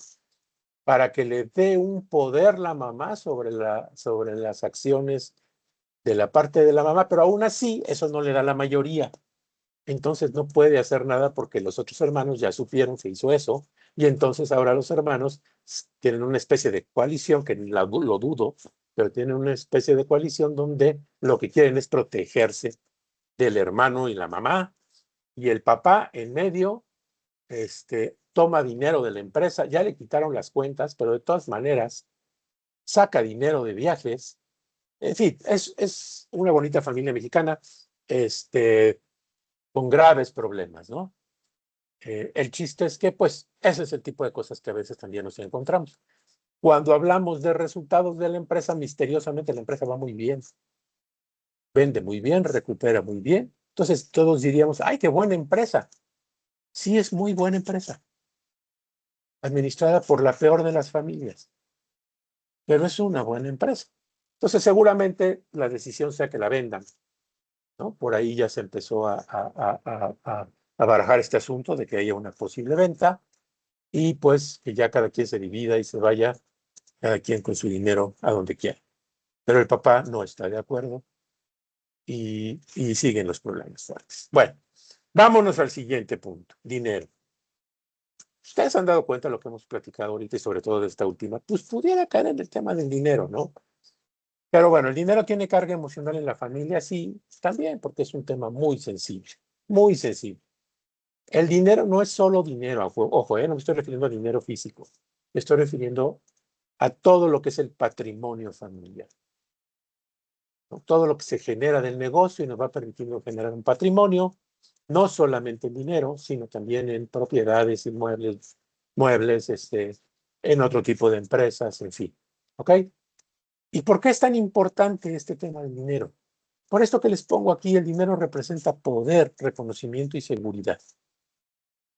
para que le dé un poder la mamá sobre las acciones de la parte de la mamá, pero aún así eso no le da la mayoría. Entonces no puede hacer nada porque los otros hermanos ya supieron que hizo eso y entonces ahora los hermanos tienen una especie de coalición, que lo dudo, pero tienen una especie de coalición donde lo que quieren es protegerse del hermano y la mamá y el papá en medio toma dinero de la empresa, ya le quitaron las cuentas, pero de todas maneras saca dinero de viajes. En fin, es una bonita familia mexicana, con graves problemas, ¿no? El chiste es que, pues, ese es el tipo de cosas que a veces también nos encontramos. Cuando hablamos de resultados de la empresa, misteriosamente la empresa va muy bien, vende muy bien, recupera muy bien. Entonces todos diríamos, ay, qué buena empresa. Sí, es muy buena empresa, administrada por la peor de las familias, pero es una buena empresa. Entonces seguramente la decisión sea que la vendan, ¿no? Por ahí ya se empezó a barajar este asunto de que haya una posible venta y pues que ya cada quien se divida y se vaya cada quien con su dinero a donde quiera. Pero el papá no está de acuerdo y siguen los problemas fuertes. Bueno, Vámonos al siguiente punto, dinero. Ustedes han dado cuenta de lo que hemos platicado ahorita y sobre todo de esta última, pues pudiera caer en el tema del dinero, ¿no? Pero bueno, el dinero tiene carga emocional en la familia, sí, también, porque es un tema muy sensible, muy sensible. El dinero no es solo dinero, ojo, no me estoy refiriendo a dinero físico, me estoy refiriendo a todo lo que es el patrimonio familiar, ¿no? Todo lo que se genera del negocio y nos va permitiendo generar un patrimonio, no solamente en dinero, sino también en propiedades, inmuebles, muebles, en otro tipo de empresas, en fin. ¿Ok? ¿Y por qué es tan importante este tema del dinero? Por esto que les pongo aquí, el dinero representa poder, reconocimiento y seguridad.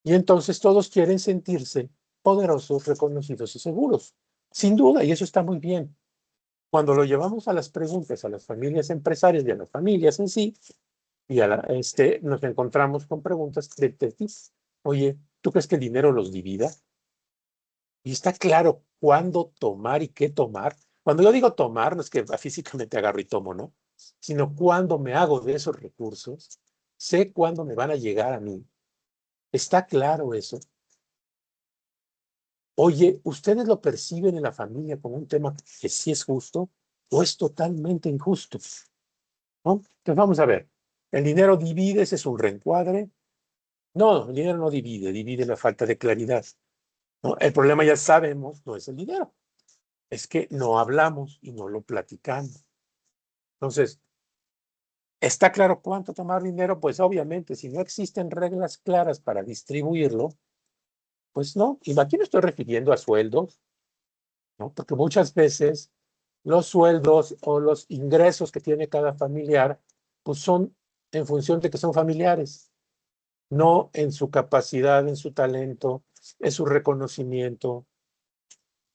Y entonces todos quieren sentirse poderosos, reconocidos y seguros. Sin duda, y eso está muy bien. Cuando lo llevamos a las preguntas a las familias empresarias y a las familias en sí, y nos encontramos con preguntas de ti. Oye, ¿tú crees que el dinero los divida? Y está claro cuándo tomar y qué tomar. Cuando yo digo tomar, no es que físicamente agarro y tomo, ¿no? Sino cuándo me hago de esos recursos, sé cuándo me van a llegar a mí. ¿Está claro eso? Oye, ¿ustedes lo perciben en la familia como un tema que sí es justo o es totalmente injusto? ¿No? Entonces vamos a ver. ¿El dinero divide? ¿Ese es un reencuadre? No, el dinero no divide, divide la falta de claridad, ¿no? El problema ya sabemos, no es el dinero, es que no hablamos y no lo platicamos. Entonces, ¿está claro cuánto tomar dinero? Pues obviamente, si no existen reglas claras para distribuirlo, pues no. Y aquí me estoy refiriendo a sueldos, ¿no? Porque muchas veces los sueldos o los ingresos que tiene cada familiar, pues son en función de que son familiares, no en su capacidad, en su talento, en su reconocimiento,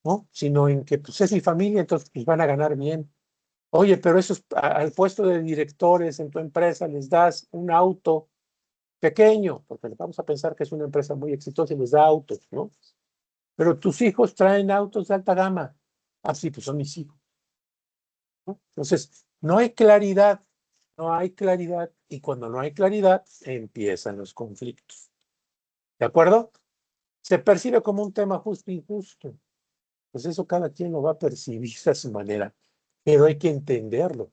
¿no? Sino en que pues, es mi familia, entonces pues, van a ganar bien. Oye, pero esos al puesto de directores en tu empresa les das un auto pequeño, porque vamos a pensar que es una empresa muy exitosa y les da autos, ¿no? Pero tus hijos traen autos de alta gama. Ah, sí, pues son mis hijos, ¿no? Entonces, no hay claridad, no hay claridad, y cuando no hay claridad, empiezan los conflictos. ¿De acuerdo? Se percibe como un tema justo e injusto. Pues eso cada quien lo va a percibir a su manera, pero hay que entenderlo,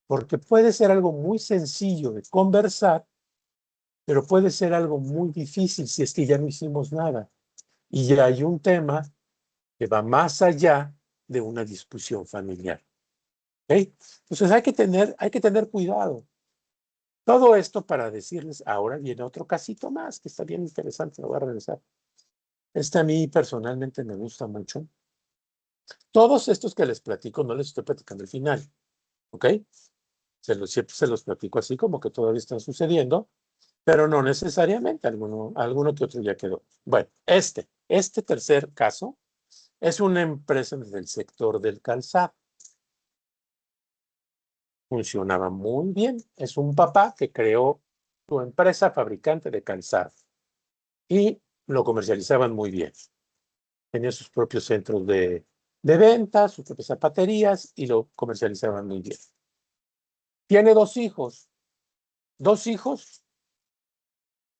porque puede ser algo muy sencillo de conversar, pero puede ser algo muy difícil si es que ya no hicimos nada. Y ya hay un tema que va más allá de una discusión familiar. ¿Ok? Entonces hay que tener cuidado. Todo esto para decirles, ahora viene otro casito más que está bien interesante, lo voy a regresar. Este a mí personalmente me gusta mucho. Todos estos que les platico, no les estoy platicando el final, ¿ok? Siempre se los platico así como que todavía están sucediendo, pero no necesariamente, alguno que otro ya quedó. Bueno, este tercer caso es una empresa del sector del calzado. Funcionaba muy bien. Es un papá que creó su empresa fabricante de calzado y lo comercializaban muy bien. Tenía sus propios centros de venta, sus propias zapaterías y lo comercializaban muy bien. Tiene dos hijos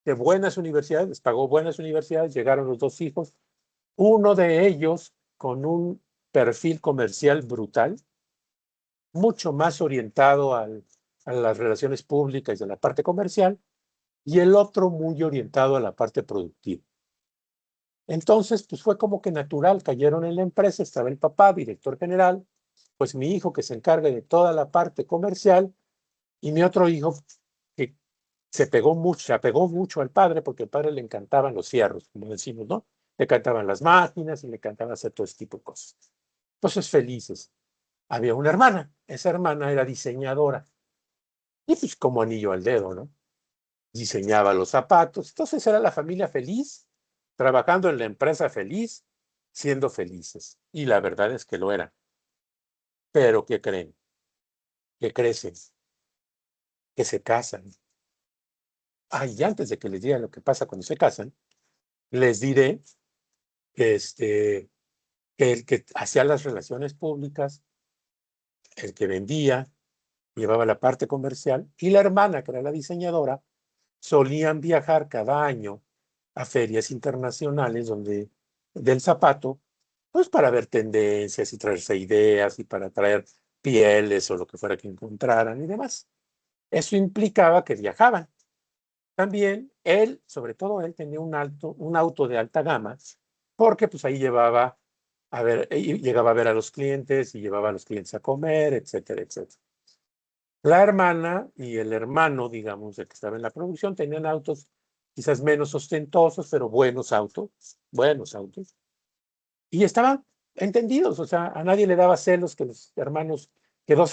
de buenas universidades, les pagó buenas universidades, llegaron los dos hijos, uno de ellos con un perfil comercial brutal, mucho más orientado a las relaciones públicas y a la parte comercial, y el otro muy orientado a la parte productiva. Entonces, pues fue como que natural, cayeron en la empresa, estaba el papá, director general, pues mi hijo que se encarga de toda la parte comercial y mi otro hijo que se apegó mucho al padre porque al padre le encantaban los fierros, como decimos, ¿no? Le encantaban las máquinas y le encantaba hacer todo este tipo de cosas. Entonces, felices. Había una hermana, esa hermana era diseñadora y pues como anillo al dedo, ¿no? Diseñaba los zapatos. Entonces era la familia feliz, trabajando en la empresa feliz, siendo felices. Y la verdad es que lo eran. Pero ¿qué creen? Que crecen, que se casan. Y antes de que les diga lo que pasa cuando se casan, les diré que, que el que hacía las relaciones públicas, el que vendía, llevaba la parte comercial, y la hermana, que era la diseñadora, solían viajar cada año a ferias internacionales del zapato, pues para ver tendencias y traerse ideas y para traer pieles o lo que fuera que encontraran y demás. Eso implicaba que viajaban. También él, sobre todo él, tenía un auto de alta gama, porque pues ahí llegaba a ver a los clientes y llevaba a los clientes a comer, etcétera, etcétera. La hermana y el hermano, digamos, el que estaba en la producción, tenían autos quizás menos ostentosos, pero buenos autos, y estaban entendidos, o sea, a nadie le daba celos que dos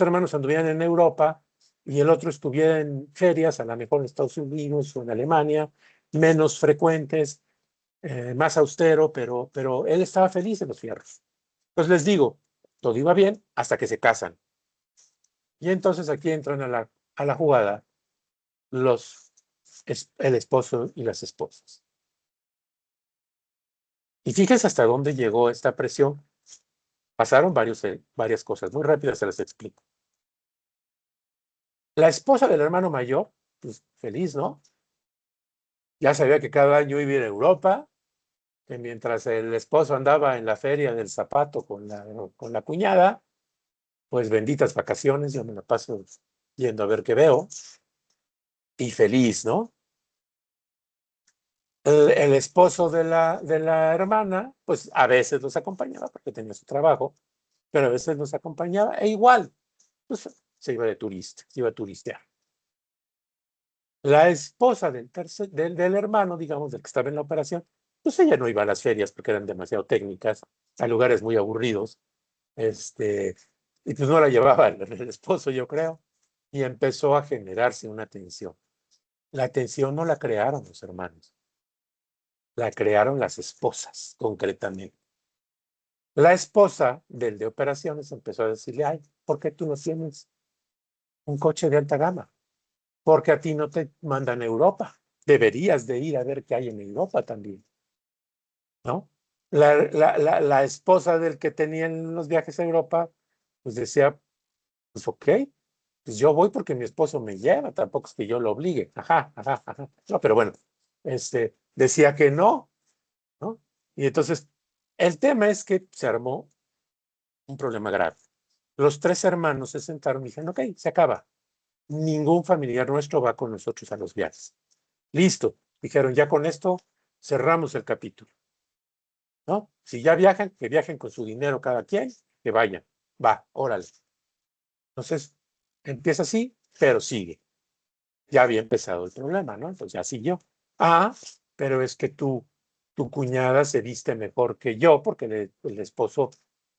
hermanos anduvieran en Europa y el otro estuviera en ferias, a lo mejor en Estados Unidos o en Alemania, menos frecuentes, más austero, pero él estaba feliz en los fierros. Entonces les digo, todo iba bien hasta que se casan. Y entonces aquí entran a la jugada el esposo y las esposas. Y fíjense hasta dónde llegó esta presión. Pasaron varias cosas, muy rápidas se las explico. La esposa del hermano mayor, pues feliz, ¿no? Ya sabía que cada año iba a ir a Europa, que mientras el esposo andaba en la feria del zapato con la cuñada, pues benditas vacaciones, yo me la paso yendo a ver qué veo, y feliz, ¿no? El esposo de la hermana, pues a veces los acompañaba porque tenía su trabajo, pero a veces los acompañaba e igual, pues se iba de turista, se iba a turistear. La esposa del hermano, digamos, del que estaba en la operación, pues ella no iba a las ferias porque eran demasiado técnicas, a lugares muy aburridos, y pues no la llevaba el esposo, yo creo, y empezó a generarse una tensión. La tensión no la crearon los hermanos, la crearon las esposas, concretamente. La esposa del de operaciones empezó a decirle, ay, ¿por qué tú no tienes un coche de alta gama? Porque a ti no te mandan a Europa. Deberías de ir a ver qué hay en Europa también, ¿no? La esposa del que tenía en los viajes a Europa, pues decía, pues ok, pues yo voy porque mi esposo me lleva, tampoco es que yo lo obligue. Ajá, ajá, ajá. No, pero bueno, decía que no, ¿no? Y entonces, el tema es que se armó un problema grave. Los tres hermanos se sentaron y dijeron, ok, se acaba. Ningún familiar nuestro va con nosotros a los viajes. Listo. Dijeron, ya con esto cerramos el capítulo, ¿no? Si ya viajan, que viajen con su dinero cada quien, que vayan. Va, órale. Entonces, empieza así, pero sigue. Ya había empezado el problema, ¿no? Entonces ya siguió. Ah, pero es que tu cuñada se viste mejor que yo, porque el esposo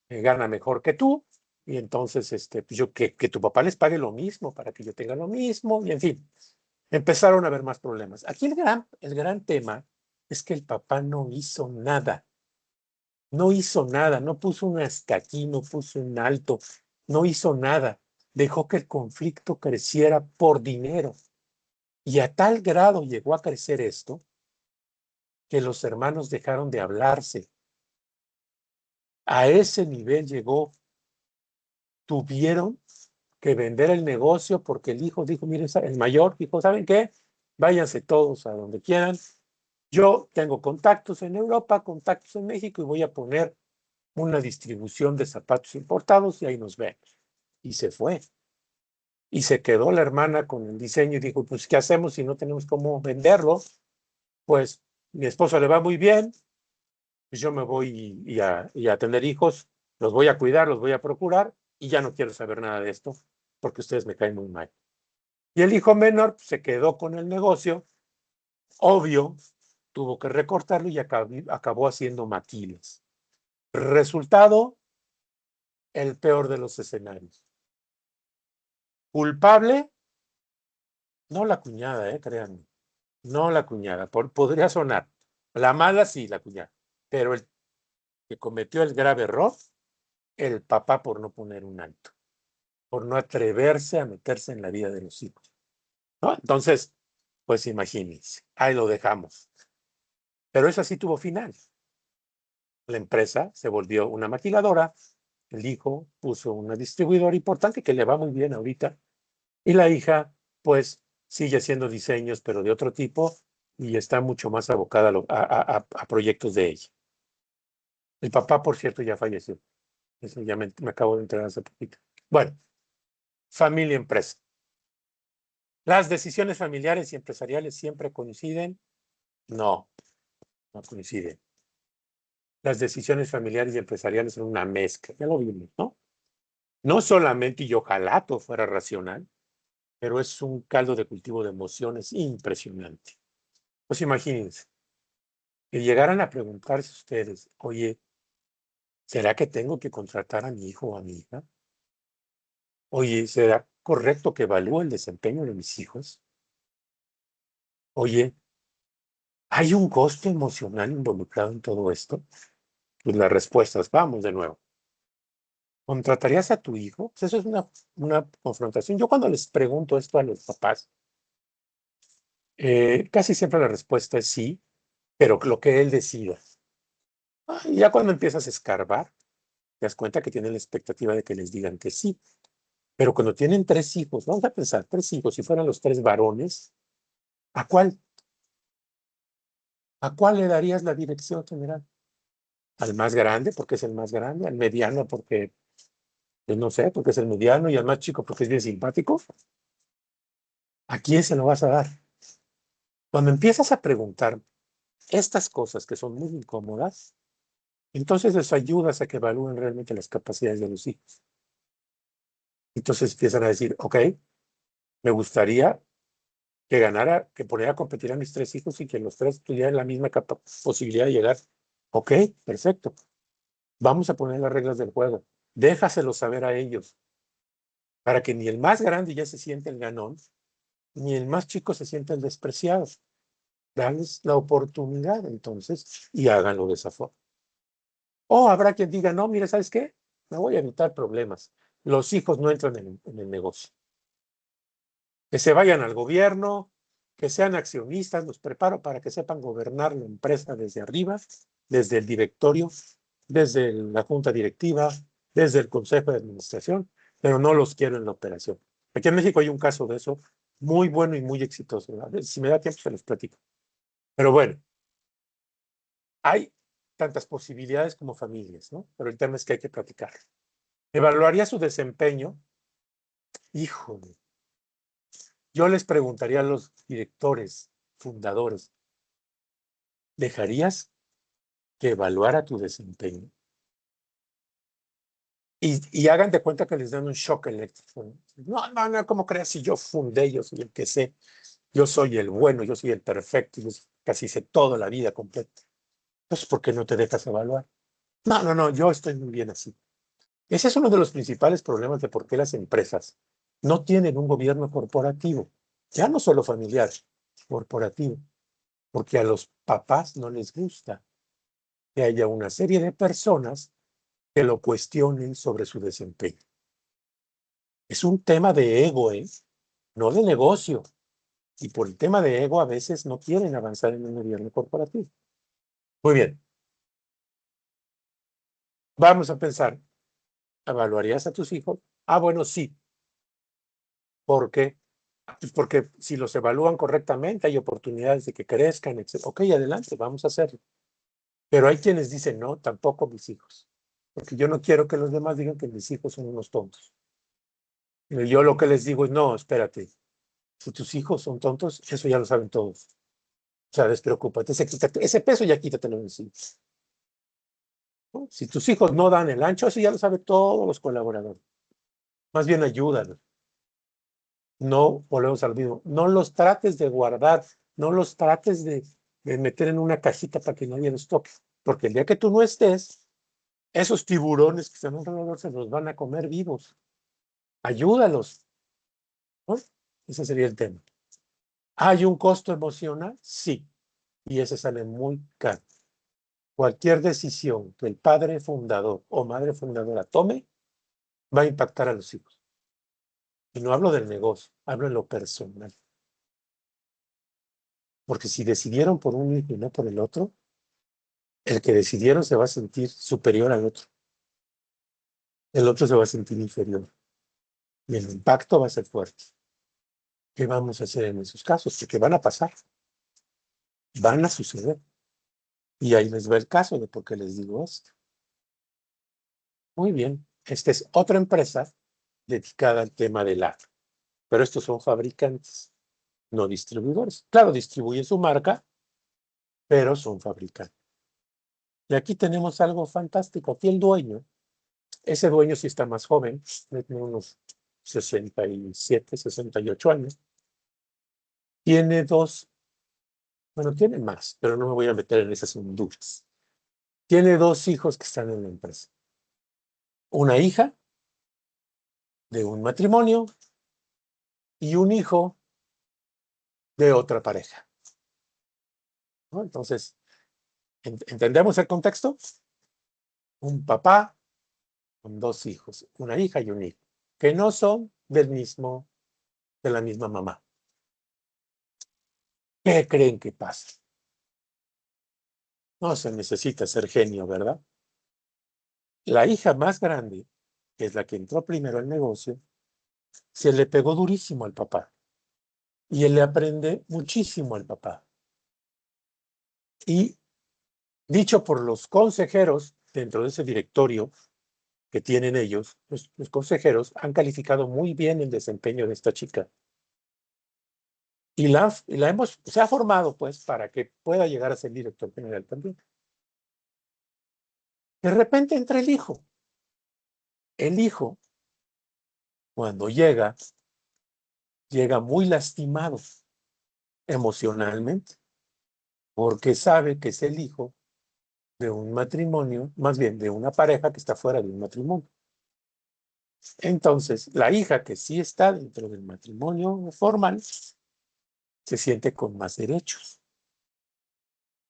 gana mejor que tú, y entonces, pues que tu papá les pague lo mismo para que yo tenga lo mismo, y en fin, empezaron a haber más problemas. Aquí el gran tema es que el papá no hizo nada, no hizo nada, no puso un hasta aquí, no puso un alto, no hizo nada. Dejó que el conflicto creciera por dinero. Y a tal grado llegó a crecer esto que los hermanos dejaron de hablarse. A ese nivel llegó, tuvieron que vender el negocio porque el hijo dijo, miren, el mayor dijo, ¿saben qué? Váyanse todos a donde quieran. Yo tengo contactos en Europa, contactos en México y voy a poner una distribución de zapatos importados y ahí nos vemos. Y se fue. Y se quedó la hermana con el diseño y dijo, pues, ¿qué hacemos si no tenemos cómo venderlo? Pues mi esposo le va muy bien, pues yo me voy y a tener hijos, los voy a cuidar, los voy a procurar y ya no quiero saber nada de esto porque ustedes me caen muy mal. Y el hijo menor pues, se quedó con el negocio, obvio, tuvo que recortarlo y acabó haciendo maquilas. Resultado, el peor de los escenarios. Culpable, no la cuñada, créanme, no la cuñada, podría sonar. La mala sí, la cuñada, pero el que cometió el grave error, el papá por no poner un alto, por no atreverse a meterse en la vida de los hijos, ¿no? Entonces, pues imagínense, ahí lo dejamos. Pero eso sí tuvo final. La empresa se volvió una maquiladora, el hijo puso una distribuidora importante que le va muy bien ahorita, y la hija, pues, sigue haciendo diseños, pero de otro tipo, y está mucho más abocada a proyectos de ella. El papá, por cierto, ya falleció. Eso ya me acabo de enterar hace poquito. Bueno, familia, empresa. ¿Las decisiones familiares y empresariales siempre coinciden? No, no coinciden. Las decisiones familiares y empresariales son una mezcla, ya lo vimos, ¿no? No solamente, y ojalá todo fuera racional, pero es un caldo de cultivo de emociones impresionante. Pues imagínense, que llegaran a preguntarse ustedes, oye, ¿será que tengo que contratar a mi hijo o a mi hija? Oye, ¿será correcto que evalúe el desempeño de mis hijos? Oye, ¿hay un costo emocional involucrado en todo esto? Pues las respuestas, vamos de nuevo. ¿Contratarías a tu hijo? Pues eso es una confrontación. Yo cuando les pregunto esto a los papás, casi siempre la respuesta es sí, pero lo que él decida. Y ya cuando empiezas a escarbar, te das cuenta que tienen la expectativa de que les digan que sí. Pero cuando tienen tres hijos, vamos a pensar, tres hijos, si fueran los tres varones, ¿a cuál? ¿A cuál le darías la dirección general? ¿Al más grande porque es el más grande? ¿Al mediano porque, pues no sé, porque es el mediano? ¿Y al más chico porque es bien simpático? ¿A quién se lo vas a dar? Cuando empiezas a preguntar estas cosas que son muy incómodas, entonces les ayudas a que evalúen realmente las capacidades de los hijos. Entonces empiezan a decir, ok, me gustaría que ganara, que poniera a competir a mis tres hijos y que los tres tuvieran la misma posibilidad de llegar. Ok, perfecto. Vamos a poner las reglas del juego. Déjaselo saber a ellos para que ni el más grande ya se sienta el ganón, ni el más chico se sienta el despreciado. Dales la oportunidad entonces y háganlo de esa forma. O habrá quien diga, no, mira, ¿sabes qué? Me voy a evitar problemas. Los hijos no entran en el negocio. Que se vayan al gobierno, que sean accionistas, los preparo para que sepan gobernar la empresa desde arriba, desde el directorio, desde la junta directiva, desde el consejo de administración, pero no los quiero en la operación. Aquí en México hay un caso de eso muy bueno y muy exitoso. ¿Verdad? Si me da tiempo, se los platico. Pero bueno, hay tantas posibilidades como familias, ¿no? Pero el tema es que hay que platicar. ¿Evaluaría su desempeño? Híjole, yo les preguntaría a los directores, fundadores, ¿dejarías que evaluara tu desempeño? Y hagan de cuenta que les dan un shock eléctrico. No, no, no, ¿cómo crees? Si yo fundé, yo soy el que sé, yo soy el bueno, yo soy el perfecto, yo casi sé toda la vida completa. Entonces, ¿por qué no te dejas evaluar? No, no, no, yo estoy muy bien así. Ese es uno de los principales problemas de por qué las empresas no tienen un gobierno corporativo, ya no solo familiar, corporativo, porque a los papás no les gusta que haya una serie de personas que lo cuestionen sobre su desempeño. Es un tema de ego, no de negocio. Y por el tema de ego a veces no quieren avanzar en un gobierno corporativo. Muy bien, vamos a pensar, ¿evaluarías a tus hijos? Ah, bueno, sí. ¿Por qué? Pues porque si los evalúan correctamente hay oportunidades de que crezcan, etc. Ok, adelante, vamos a hacerlo. Pero hay quienes dicen, no, tampoco mis hijos. Porque yo no quiero que los demás digan que mis hijos son unos tontos. Y yo lo que les digo es, no, espérate. Si tus hijos son tontos, eso ya lo saben todos. O sea, despreocúpate, ese peso ya quítatelo de encima, ¿no? Si tus hijos no dan el ancho, eso ya lo saben todos los colaboradores. Más bien ayúdalos. No volvemos al mismo. No los trates de guardar, no los trates de meter en una cajita para que nadie los toque. Porque el día que tú no estés, esos tiburones que están alrededor se los van a comer vivos. Ayúdalos, ¿no? Ese sería el tema. ¿Hay un costo emocional? Sí. Y ese sale muy caro. Cualquier decisión que el padre fundador o madre fundadora tome va a impactar a los hijos. Y no hablo del negocio, hablo en lo personal. Porque si decidieron por un hijo y no por el otro, el que decidieron se va a sentir superior al otro. El otro se va a sentir inferior. Y el impacto va a ser fuerte. ¿Qué vamos a hacer en esos casos? Porque van a pasar, van a suceder. Y ahí les va el caso de por qué les digo esto. Muy bien, esta es otra empresa dedicada al tema del arte, pero estos son fabricantes, no distribuidores. Claro, distribuyen su marca, pero son fabricantes. Y aquí tenemos algo fantástico. Aquí el dueño, ese dueño sí está más joven, tiene unos 67, 68 años, tiene dos, bueno, tiene más, pero no me voy a meter en esas honduras. Tiene dos hijos que están en la empresa. Una hija de un matrimonio y un hijo de otra pareja, ¿no? Entonces, ¿entendemos el contexto? Un papá con dos hijos, una hija y un hijo, que no son de la misma mamá. ¿Qué creen que pasa? No se necesita ser genio, ¿verdad? La hija más grande, que es la que entró primero al negocio, se le pegó durísimo al papá y él le aprende muchísimo al papá. Y dicho por los consejeros dentro de ese directorio que tienen ellos, los consejeros han calificado muy bien el desempeño de esta chica. Y se ha formado pues para que pueda llegar a ser director general también. De repente entra el hijo. El hijo, cuando llega muy lastimado emocionalmente, porque sabe que es el hijo de un matrimonio, más bien de una pareja que está fuera de un matrimonio. Entonces, la hija que sí está dentro del matrimonio formal, se siente con más derechos.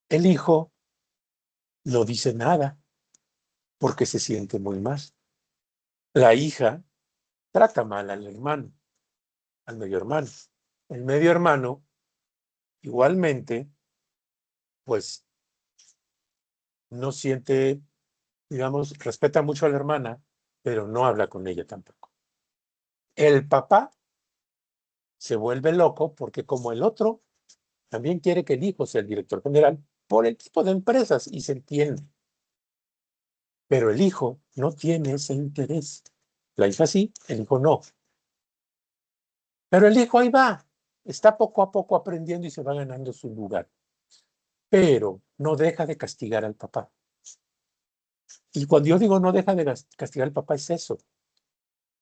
El hijo no dice nada porque se siente muy mal. La hija trata mal al hermano, al medio hermano. El medio hermano, igualmente, pues no siente, digamos, respeta mucho a la hermana, pero no habla con ella tampoco. El papá se vuelve loco porque como el otro también quiere que el hijo sea el director general por el tipo de empresas y se entiende. Pero el hijo no tiene ese interés. La hija sí, el hijo no. Pero el hijo ahí va, está poco a poco aprendiendo y se va ganando su lugar. Pero no deja de castigar al papá. Y cuando yo digo no deja de castigar al papá es eso.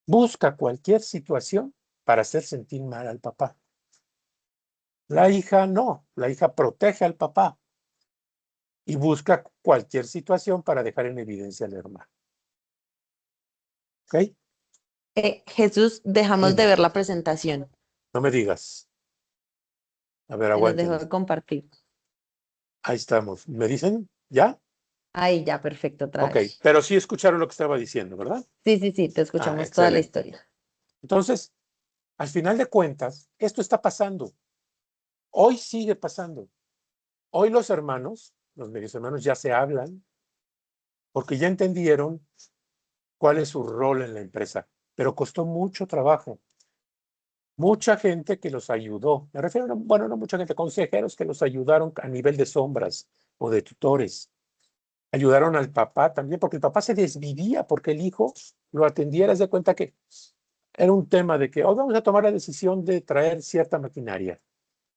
Busca cualquier situación para hacer sentir mal al papá. La hija no, la hija protege al papá y busca cualquier situación para dejar en evidencia al hermano. ¿Ok? Jesús, dejamos de Dime, ver la presentación no me digas. A ver, que nos dejó aguántenme. de compartir. Ahí estamos. ¿Me dicen? ¿Ya? Ahí ya, perfecto, otra Ok, vez. pero sí escucharon lo que estaba diciendo, ¿verdad? Sí, sí, sí, te Ah, escuchamos toda la excelente. historia. Entonces, al final de cuentas, esto está pasando. Hoy sigue pasando. Hoy los medios hermanos ya se hablan porque ya entendieron cuál es su rol en la empresa, pero costó mucho trabajo. Mucha gente que los ayudó, me refiero, bueno, no mucha gente, consejeros que los ayudaron a nivel de sombras o de tutores. Ayudaron al papá también, porque el papá se desvivía porque el hijo lo atendiera. Haz de cuenta que era un tema de que hoy vamos a tomar la decisión de traer cierta maquinaria.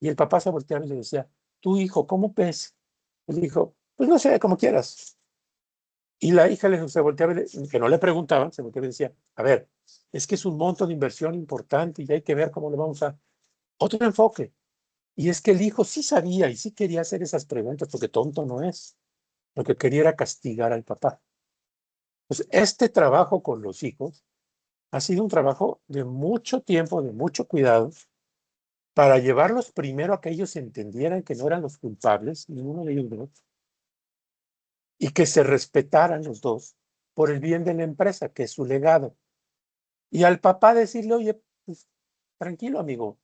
Y el papá se volteaba y le decía, tu hijo, ¿cómo ves? El hijo, pues no sé, como quieras. Y la hija se volteaba, que no le preguntaban, se volteaba y decía, a ver, es que es un monto de inversión importante y hay que ver cómo lo vamos a... Otro enfoque. Y es que el hijo sí sabía y sí quería hacer esas preguntas porque tonto no es. Lo que quería era castigar al papá. Pues este trabajo con los hijos ha sido un trabajo de mucho tiempo, de mucho cuidado, para llevarlos primero a que ellos entendieran que no eran los culpables, ninguno de ellos dos, y que se respetaran los dos por el bien de la empresa, que es su legado. Y al papá decirle, oye, pues, tranquilo, amigo,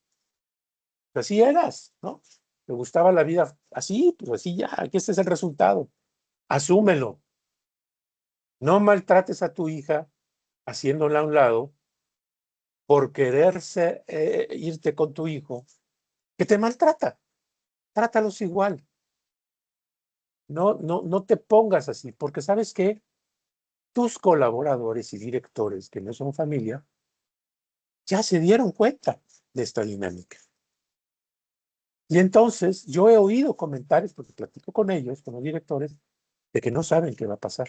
pues así eras, ¿no? Te gustaba la vida así, pues así ya, aquí este es el resultado. Asúmelo. No maltrates a tu hija haciéndola a un lado por quererse irte con tu hijo que te maltrata. Trátalos igual. No te pongas así, porque sabes que tus colaboradores y directores que no son familia ya se dieron cuenta de esta dinámica. Y entonces yo he oído comentarios, porque platico con ellos, con los directores, de que no saben qué va a pasar.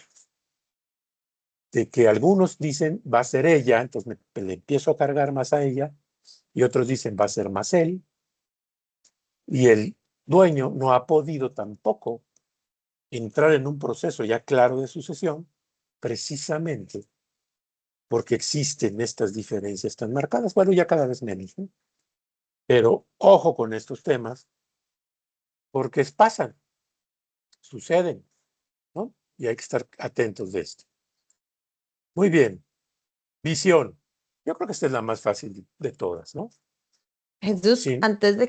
De que algunos dicen va a ser ella, entonces le empiezo a cargar más a ella, y otros dicen va a ser más él, y el dueño no ha podido tampoco entrar en un proceso ya claro de sucesión, precisamente porque existen estas diferencias tan marcadas. Bueno, ya cada vez menos, ¿no? Pero ojo con estos temas, porque pasan, suceden, ¿no? Y hay que estar atentos de esto. Muy bien, visión. Yo creo que esta es la más fácil de todas, ¿no? Jesús, Sí, antes de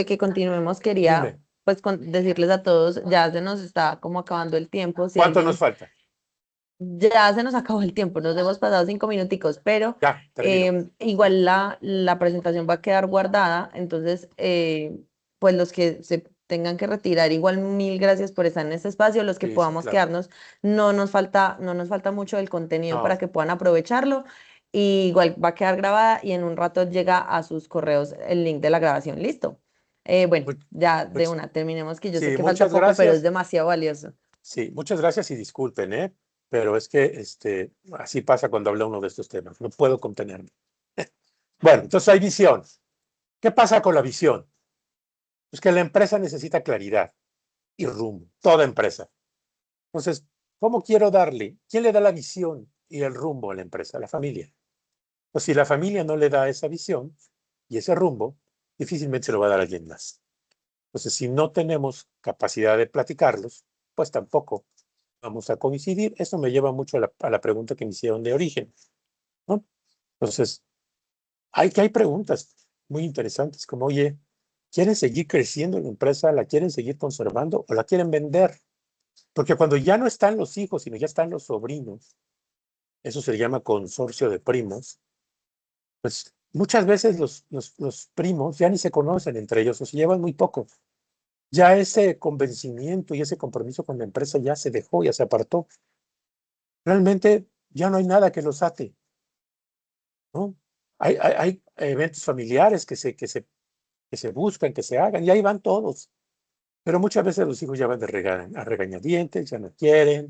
que continuemos, quería dime, pues decirles a todos, ya se nos está como acabando el tiempo, si ¿cuánto nos alguien, falta? ya se nos acabó el tiempo, nos hemos pasado 5 minuticos, pero Ya, termino. igual la presentación va a quedar guardada, entonces pues los que se tengan que retirar, igual mil gracias por estar en este espacio, los que Sí, sí, podamos claro. quedarnos, no nos falta mucho del contenido para No, que puedan aprovecharlo. Y igual va a quedar grabada y en un rato llega a sus correos el link de la grabación. Listo. Bueno, mu- ya de much- una terminemos, que yo sé sí, que falta muchas poco, pero es gracias. demasiado valioso. Sí, muchas gracias y disculpen, ¿eh? Pero es que así pasa cuando habla uno de estos temas. No puedo contenerme. Bueno, entonces hay visión. ¿Qué pasa con la visión? Pues que la empresa necesita claridad y rumbo. Toda empresa. Entonces, ¿cómo quiero darle? ¿Quién le da la visión y el rumbo a la empresa? La familia. Pues si la familia no le da esa visión y ese rumbo, difícilmente se lo va a dar a alguien más. Entonces, si no tenemos capacidad de platicarlos, pues tampoco vamos a coincidir. Eso me lleva mucho a la pregunta que me hicieron de origen, ¿no? Entonces, hay preguntas muy interesantes como, oye, ¿quieren seguir creciendo en la empresa? ¿La quieren seguir conservando o la quieren vender? Porque cuando ya no están los hijos, sino ya están los sobrinos, eso se llama consorcio de primos, pues muchas veces los primos ya ni se conocen entre ellos o se llevan muy poco. Ya ese convencimiento y ese compromiso con la empresa ya se dejó, ya se apartó. Realmente ya no hay nada que los ate, ¿no? Hay eventos familiares que se buscan, que se hagan, y ahí van todos. Pero muchas veces los hijos ya van a regañadientes, ya no quieren.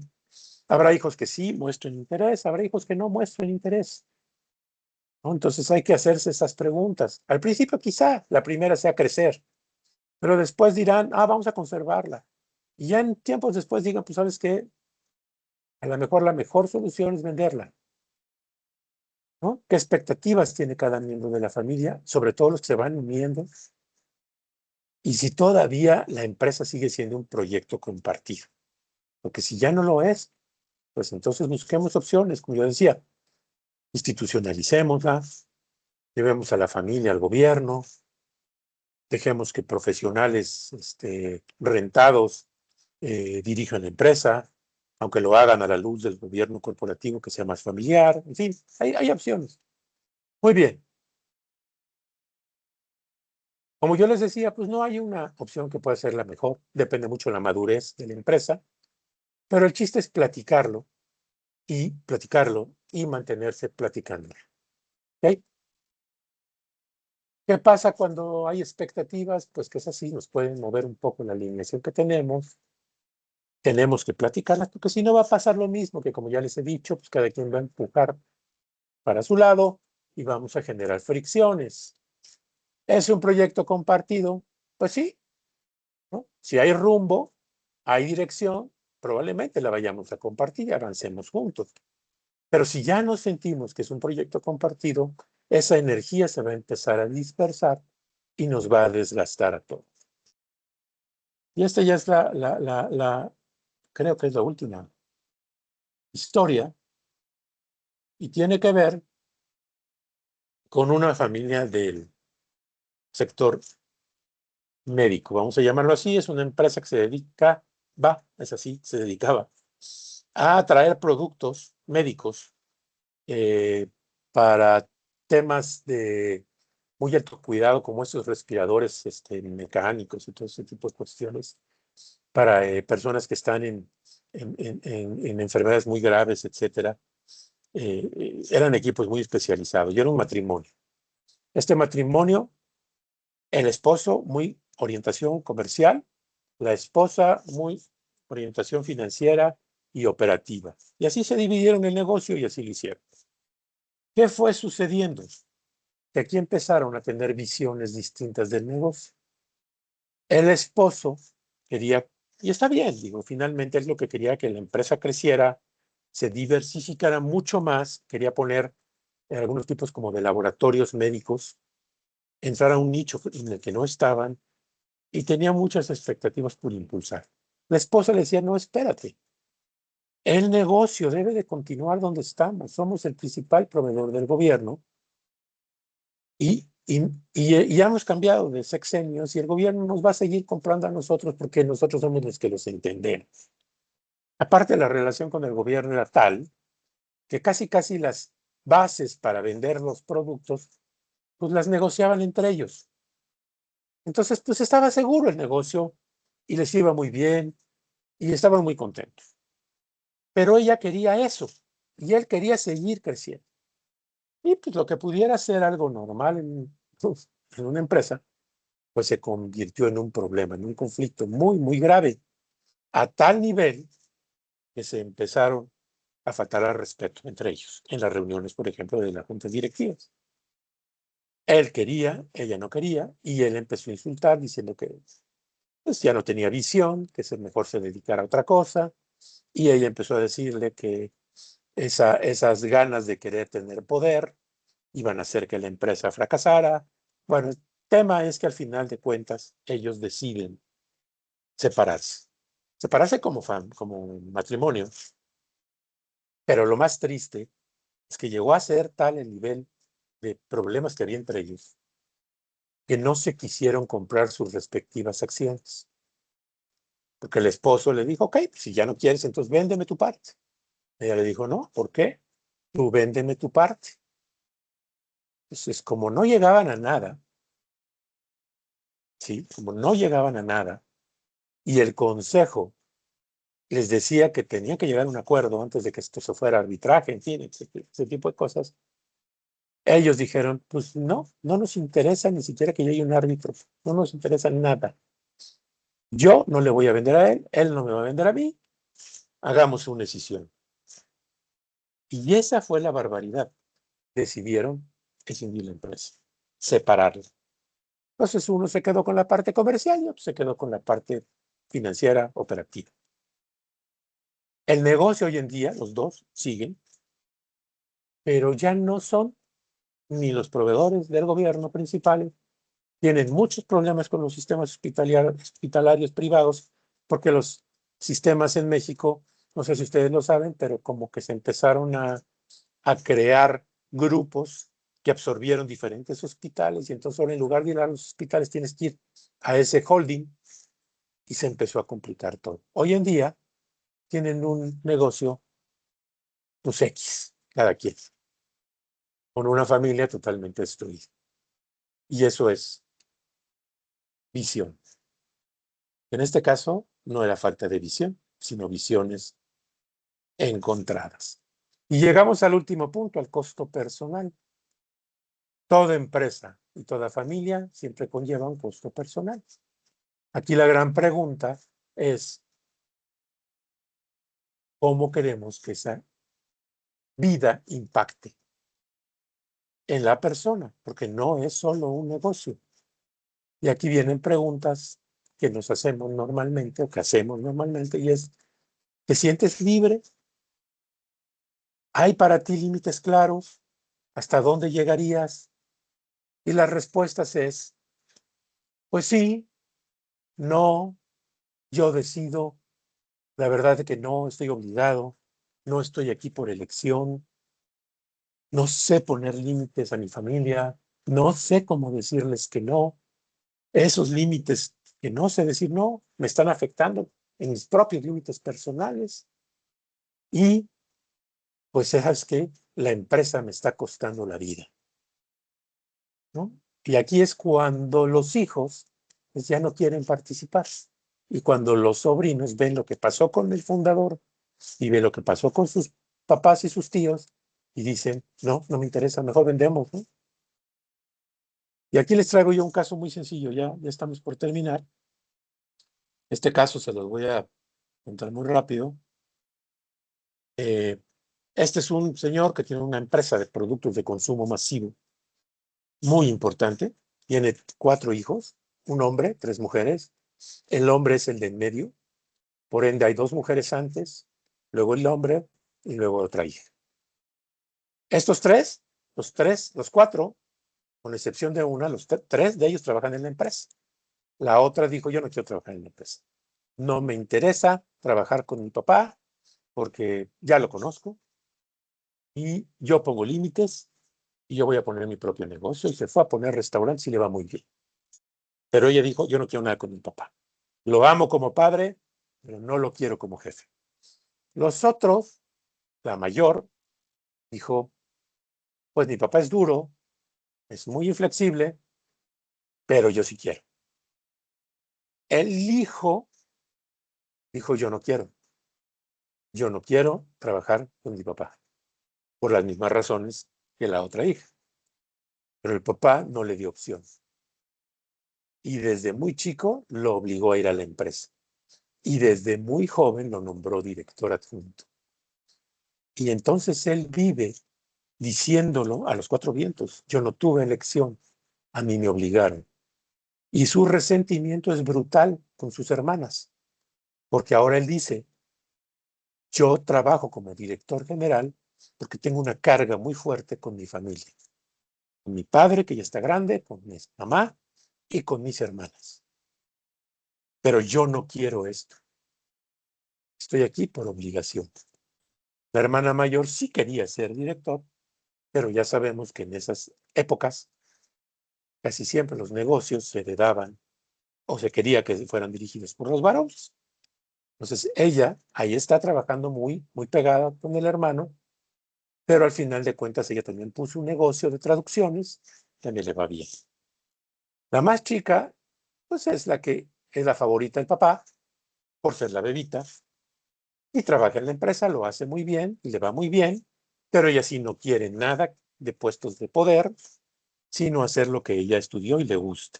Habrá hijos que sí muestren interés, habrá hijos que no muestren interés, ¿no? Entonces hay que hacerse esas preguntas. Al principio quizá la primera sea crecer, pero después dirán, ah, vamos a conservarla. Y ya en tiempos después digan, pues sabes qué, a lo mejor la mejor solución es venderla, ¿no? ¿Qué expectativas tiene cada miembro de la familia, sobre todo los que se van uniendo? Y si todavía la empresa sigue siendo un proyecto compartido. Porque si ya no lo es, pues entonces busquemos opciones, como yo decía, institucionalicémosla, llevemos a la familia al gobierno, dejemos que profesionales rentados dirijan la empresa, aunque lo hagan a la luz del gobierno corporativo que sea más familiar, en fin, hay opciones. Muy bien. Como yo les decía, pues no hay una opción que pueda ser la mejor, depende mucho de la madurez de la empresa, pero el chiste es platicarlo y mantenerse platicando. ¿Ok? ¿Qué pasa cuando hay expectativas? Pues que es así, nos pueden mover un poco la alineación que tenemos que platicarlas, porque si no va a pasar lo mismo que como ya les he dicho, pues cada quien va a empujar para su lado y vamos a generar fricciones. ¿Es un proyecto compartido? Pues sí, ¿no? Si hay rumbo, hay dirección, probablemente la vayamos a compartir y avancemos juntos. Pero si ya nos sentimos que es un proyecto compartido, esa energía se va a empezar a dispersar y nos va a desgastar a todos. Y esta ya es creo que es la última historia y tiene que ver con una familia del sector médico, vamos a llamarlo así, es una empresa que se dedica, es así, se dedicaba a traer productos médicos eh, para temas de muy alto cuidado, como esos respiradores mecánicos y todo ese tipo de cuestiones para personas que están en enfermedades muy graves, etcétera. Eran equipos muy especializados y era un matrimonio. Este matrimonio, el esposo muy orientación comercial, la esposa muy orientación financiera y operativa. Y así se dividieron el negocio y así lo hicieron. ¿Qué fue sucediendo? Que aquí empezaron a tener visiones distintas del negocio. El esposo quería, y está bien, digo, finalmente es lo que quería, que la empresa creciera, se diversificara mucho más, quería poner algunos tipos como de laboratorios médicos, entrar a un nicho en el que no estaban y tenía muchas expectativas por impulsar. La esposa le decía, no, espérate, el negocio debe de continuar donde estamos, somos el principal proveedor del gobierno y ya hemos cambiado de sexenios y el gobierno nos va a seguir comprando a nosotros porque nosotros somos los que los entendemos. Aparte, la relación con el gobierno era tal que casi las bases para vender los productos, pues las negociaban entre ellos. Entonces, pues estaba seguro el negocio y les iba muy bien y estaban muy contentos. Pero ella quería eso y él quería seguir creciendo. Y pues lo que pudiera ser algo normal en una empresa, pues se convirtió en un problema, en un conflicto muy grave, a tal nivel que se empezaron a faltar al respeto entre ellos, en las reuniones, por ejemplo, de las juntas directivas. Él quería, ella no quería, y él empezó a insultar diciendo que pues, ya no tenía visión, que mejor se dedicara a otra cosa, y ella empezó a decirle que esas ganas de querer tener poder iban a hacer que la empresa fracasara. Bueno, el tema es que al final de cuentas ellos deciden separarse. Separarse como matrimonio. Pero lo más triste es que llegó a ser tal el nivel de problemas que había entre ellos que no se quisieron comprar sus respectivas acciones. Porque el esposo le dijo, ok, si ya no quieres, entonces véndeme tu parte. Ella le dijo, no, ¿por qué? Tú véndeme tu parte. Entonces, como no llegaban a nada, ¿sí? Como no llegaban a nada, y el consejo les decía que tenían que llegar a un acuerdo antes de que esto se fuera a arbitraje, en fin, ese tipo de cosas. Ellos dijeron, pues no, no nos interesa ni siquiera que llegue un árbitro, no nos interesa nada. Yo no le voy a vender a él no me va a vender a mí, hagamos una decisión. Y esa fue la barbaridad. Decidieron escindir la empresa, separarla. Entonces uno se quedó con la parte comercial y otro se quedó con la parte financiera operativa. El negocio hoy en día, los dos siguen, pero ya no son ni los proveedores del gobierno principales. Tienen muchos problemas con los sistemas hospitalarios privados porque los sistemas en México, no sé si ustedes lo saben, pero como que se empezaron a crear grupos que absorbieron diferentes hospitales y entonces ahora en lugar de ir a los hospitales tienes que ir a ese holding y se empezó a complicar todo. Hoy en día tienen un negocio, pues X, cada quien, con una familia totalmente destruida. Y eso es visión. En este caso, no era falta de visión, sino visiones encontradas. Y llegamos al último punto, al costo personal. Toda empresa y toda familia siempre conlleva un costo personal. Aquí la gran pregunta es, ¿cómo queremos que esa vida impacte en la persona? Porque no es solo un negocio. Y aquí vienen preguntas que nos hacemos normalmente o que hacemos normalmente y es, ¿te sientes libre? ¿Hay para ti límites claros? ¿Hasta dónde llegarías? Y las respuestas es, pues sí, no, yo decido, la verdad es que no estoy obligado, no estoy aquí por elección, no sé poner límites a mi familia, no sé cómo decirles que no. Esos límites que no sé decir no me están afectando en mis propios límites personales y pues sabes que la empresa me está costando la vida. ¿no? Y aquí es cuando los hijos pues, ya no quieren participar. Y cuando los sobrinos ven lo que pasó con el fundador y ven lo que pasó con sus papás y sus tíos y dicen, no, no me interesa, mejor vendemos, ¿no? Y aquí les traigo yo un caso muy sencillo, ya estamos por terminar. Este caso se los voy a contar muy rápido. Eh, este es un señor que tiene una empresa de productos de consumo masivo muy importante. Tiene 4 hijos, un hombre, 3 mujeres. El hombre es el de en medio. Por ende, hay 2 mujeres antes, luego el hombre y luego otra hija. Estos los 4, con excepción de una, los 3 de ellos trabajan en la empresa. La otra dijo, yo no quiero trabajar en la empresa. No me interesa trabajar con mi papá porque ya lo conozco y yo pongo límites y yo voy a poner mi propio negocio. Y se fue a poner restaurantes y le va muy bien. Pero ella dijo, yo no quiero nada con mi papá. Lo amo como padre, pero no lo quiero como jefe. Los otros, la mayor, dijo, pues mi papá es duro, es muy inflexible, pero yo sí quiero. El hijo dijo, yo no quiero trabajar con mi papá, por las mismas razones que la otra hija. Pero el papá no le dio opción. Y desde muy chico lo obligó a ir a la empresa. Y desde muy joven lo nombró director adjunto. Y entonces él vive diciéndolo a los 4 vientos. Yo no tuve elección, a mí me obligaron. Y su resentimiento es brutal con sus hermanas, porque ahora él dice, yo trabajo como director general porque tengo una carga muy fuerte con mi familia, con mi padre que ya está grande, con mi mamá y con mis hermanas. Pero yo no quiero esto. Estoy aquí por obligación. La hermana mayor sí quería ser director, pero ya sabemos que en esas épocas casi siempre los negocios se heredaban o se quería que fueran dirigidos por los varones. Entonces ella ahí está trabajando muy pegada con el hermano, pero al final de cuentas ella también puso un negocio de traducciones, también le va bien. La más chica, pues es la que es la favorita del papá, por ser la bebita, y trabaja en la empresa, lo hace muy bien, y le va muy bien, pero ella sí no quiere nada de puestos de poder, sino hacer lo que ella estudió y le gusta.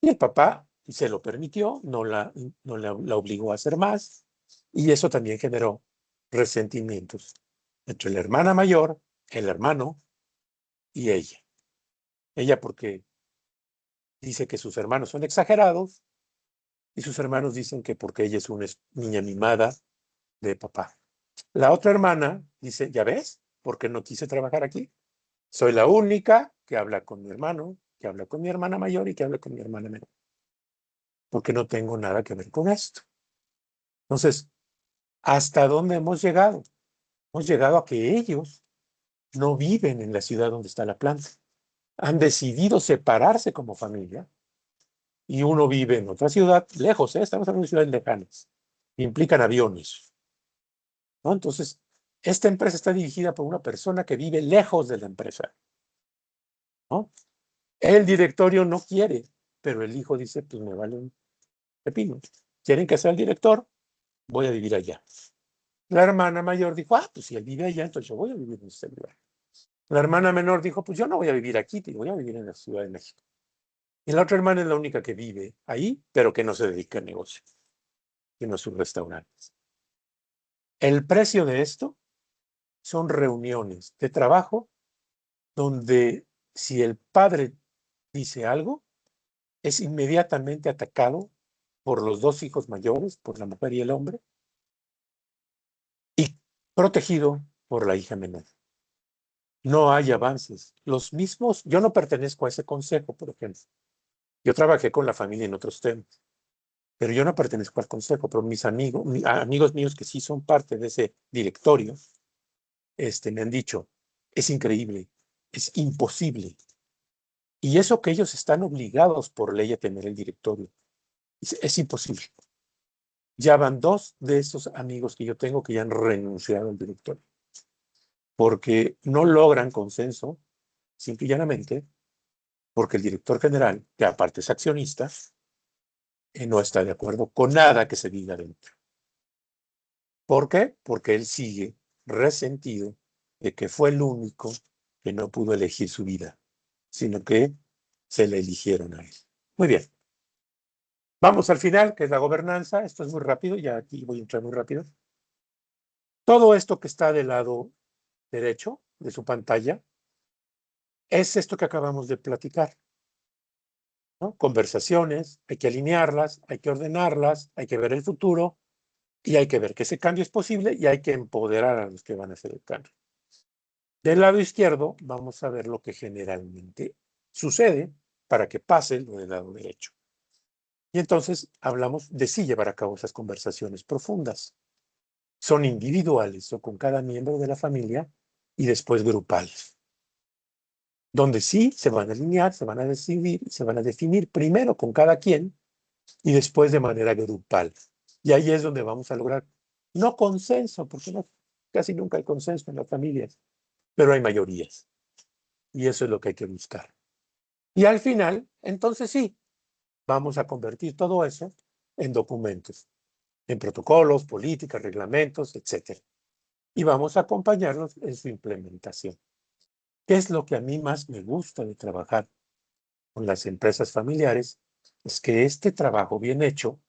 Y el papá se lo permitió, no la obligó a hacer más, y eso también generó resentimientos entre la hermana mayor, el hermano y ella. Ella porque dice que sus hermanos son exagerados y sus hermanos dicen que porque ella es una niña mimada de papá. La otra hermana dice, ¿ya ves? ¿Por qué no quise trabajar aquí? Soy la única que habla con mi hermano, que habla con mi hermana mayor y que habla con mi hermana menor, porque no tengo nada que ver con esto. Entonces, ¿hasta dónde hemos llegado? Hemos llegado a que ellos no viven en la ciudad donde está la planta. Han decidido separarse como familia y uno vive en otra ciudad, lejos, ¿eh? Estamos hablando de ciudades lejanas, implican aviones, ¿no? Entonces, esta empresa está dirigida por una persona que vive lejos de la empresa, ¿no? El directorio no quiere, pero el hijo dice, pues me vale un pepino. ¿Quieren que sea el director? Voy a vivir allá. La hermana mayor dijo, pues si él vive allá, entonces yo voy a vivir en este lugar. La hermana menor dijo, pues yo no voy a vivir aquí, voy a vivir en la Ciudad de México. Y la otra hermana es la única que vive ahí, pero que no se dedica al negocio, que no sus restaurantes. El precio de esto son reuniones de trabajo donde si el padre dice algo, es inmediatamente atacado por los 2 hijos mayores, por la mujer y el hombre, y protegido por la hija menor. No hay avances. Los mismos, yo no pertenezco a ese consejo, por ejemplo. Yo trabajé con la familia en otros temas, pero yo no pertenezco al consejo, pero mis amigos míos que sí son parte de ese directorio, me han dicho, es increíble, es imposible. Y eso que ellos están obligados por ley a tener el directorio, es imposible. Ya van 2 de esos amigos que yo tengo que ya han renunciado al directorio, porque no logran consenso, simple y llanamente, porque el director general, que aparte es accionista, no está de acuerdo con nada que se diga dentro. ¿Por qué? Porque él sigue resentido de que fue el único que no pudo elegir su vida, sino que se le eligieron a él. Muy bien. Vamos al final, que es la gobernanza. Esto es muy rápido, ya aquí voy a entrar muy rápido. Todo esto que está del lado derecho de su pantalla es esto que acabamos de platicar, ¿no? Conversaciones, hay que alinearlas, hay que ordenarlas, hay que ver el futuro y hay que ver que ese cambio es posible y hay que empoderar a los que van a hacer el cambio. Del lado izquierdo vamos a ver lo que generalmente sucede para que pase lo del lado derecho. Y entonces hablamos de sí llevar a cabo esas conversaciones profundas. Son individuales o con cada miembro de la familia y después grupales, donde sí se van a alinear, se van a decidir, se van a definir primero con cada quien y después de manera grupal. Y ahí es donde vamos a lograr, no consenso, porque no, casi nunca hay consenso en las familias, pero hay mayorías. Y eso es lo que hay que buscar. Y al final, entonces sí, vamos a convertir todo eso en documentos, en protocolos, políticas, reglamentos, etc. Y vamos a acompañarlos en su implementación. ¿Qué es lo que a mí más me gusta de trabajar con las empresas familiares? Es que este trabajo bien hecho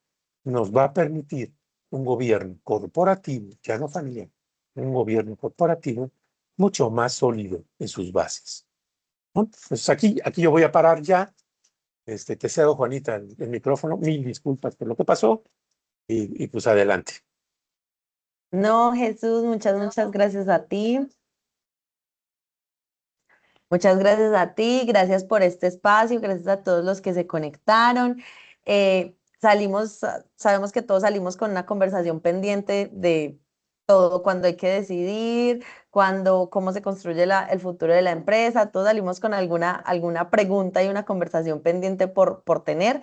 nos va a permitir un gobierno corporativo, ya no familiar, un gobierno corporativo mucho más sólido en sus bases, ¿no? Pues aquí yo voy a parar ya. Te cedo, Juanita, el micrófono. Mil disculpas por lo que pasó y pues adelante. No, Jesús, muchas gracias a ti. Muchas gracias a ti, gracias por este espacio, gracias a todos los que se conectaron. Sabemos que todos salimos con una conversación pendiente de todo, cuando hay que decidir, cómo se construye el futuro de la empresa, todos salimos con alguna pregunta y una conversación pendiente por tener.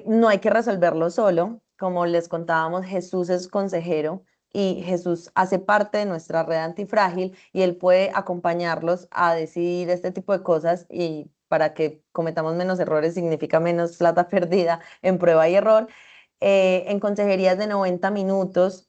No hay que resolverlo solo. Como les contábamos, Jesús es consejero y Jesús hace parte de nuestra red antifrágil y él puede acompañarlos a decidir este tipo de cosas y para que cometamos menos errores significa menos plata perdida en prueba y error. En consejerías de 90 minutos,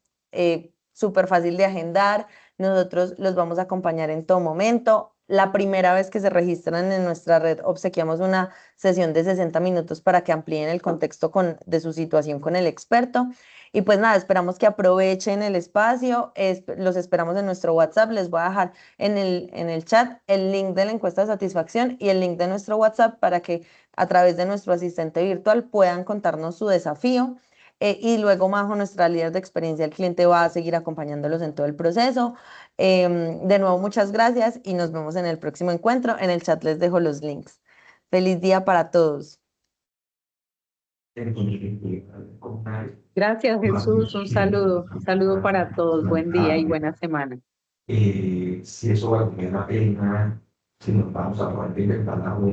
súper fácil de agendar. Nosotros los vamos a acompañar en todo momento. La primera vez que se registran en nuestra red, obsequiamos una sesión de 60 minutos para que amplíen el contexto de su situación con el experto. Y pues nada, esperamos que aprovechen el espacio. Los esperamos en nuestro WhatsApp. Les voy a dejar en el chat el link de la encuesta de satisfacción y el link de nuestro WhatsApp para que a través de nuestro asistente virtual puedan contarnos su desafío. Y luego Majo, nuestra líder de experiencia del cliente, va a seguir acompañándolos en todo el proceso. De nuevo, muchas gracias y nos vemos en el próximo encuentro. En el chat les dejo los links. Feliz día para todos. Gracias, Jesús. Un saludo para todos. Buen día y buena semana. Si eso vale la pena, si nos vamos a poder inventar la buena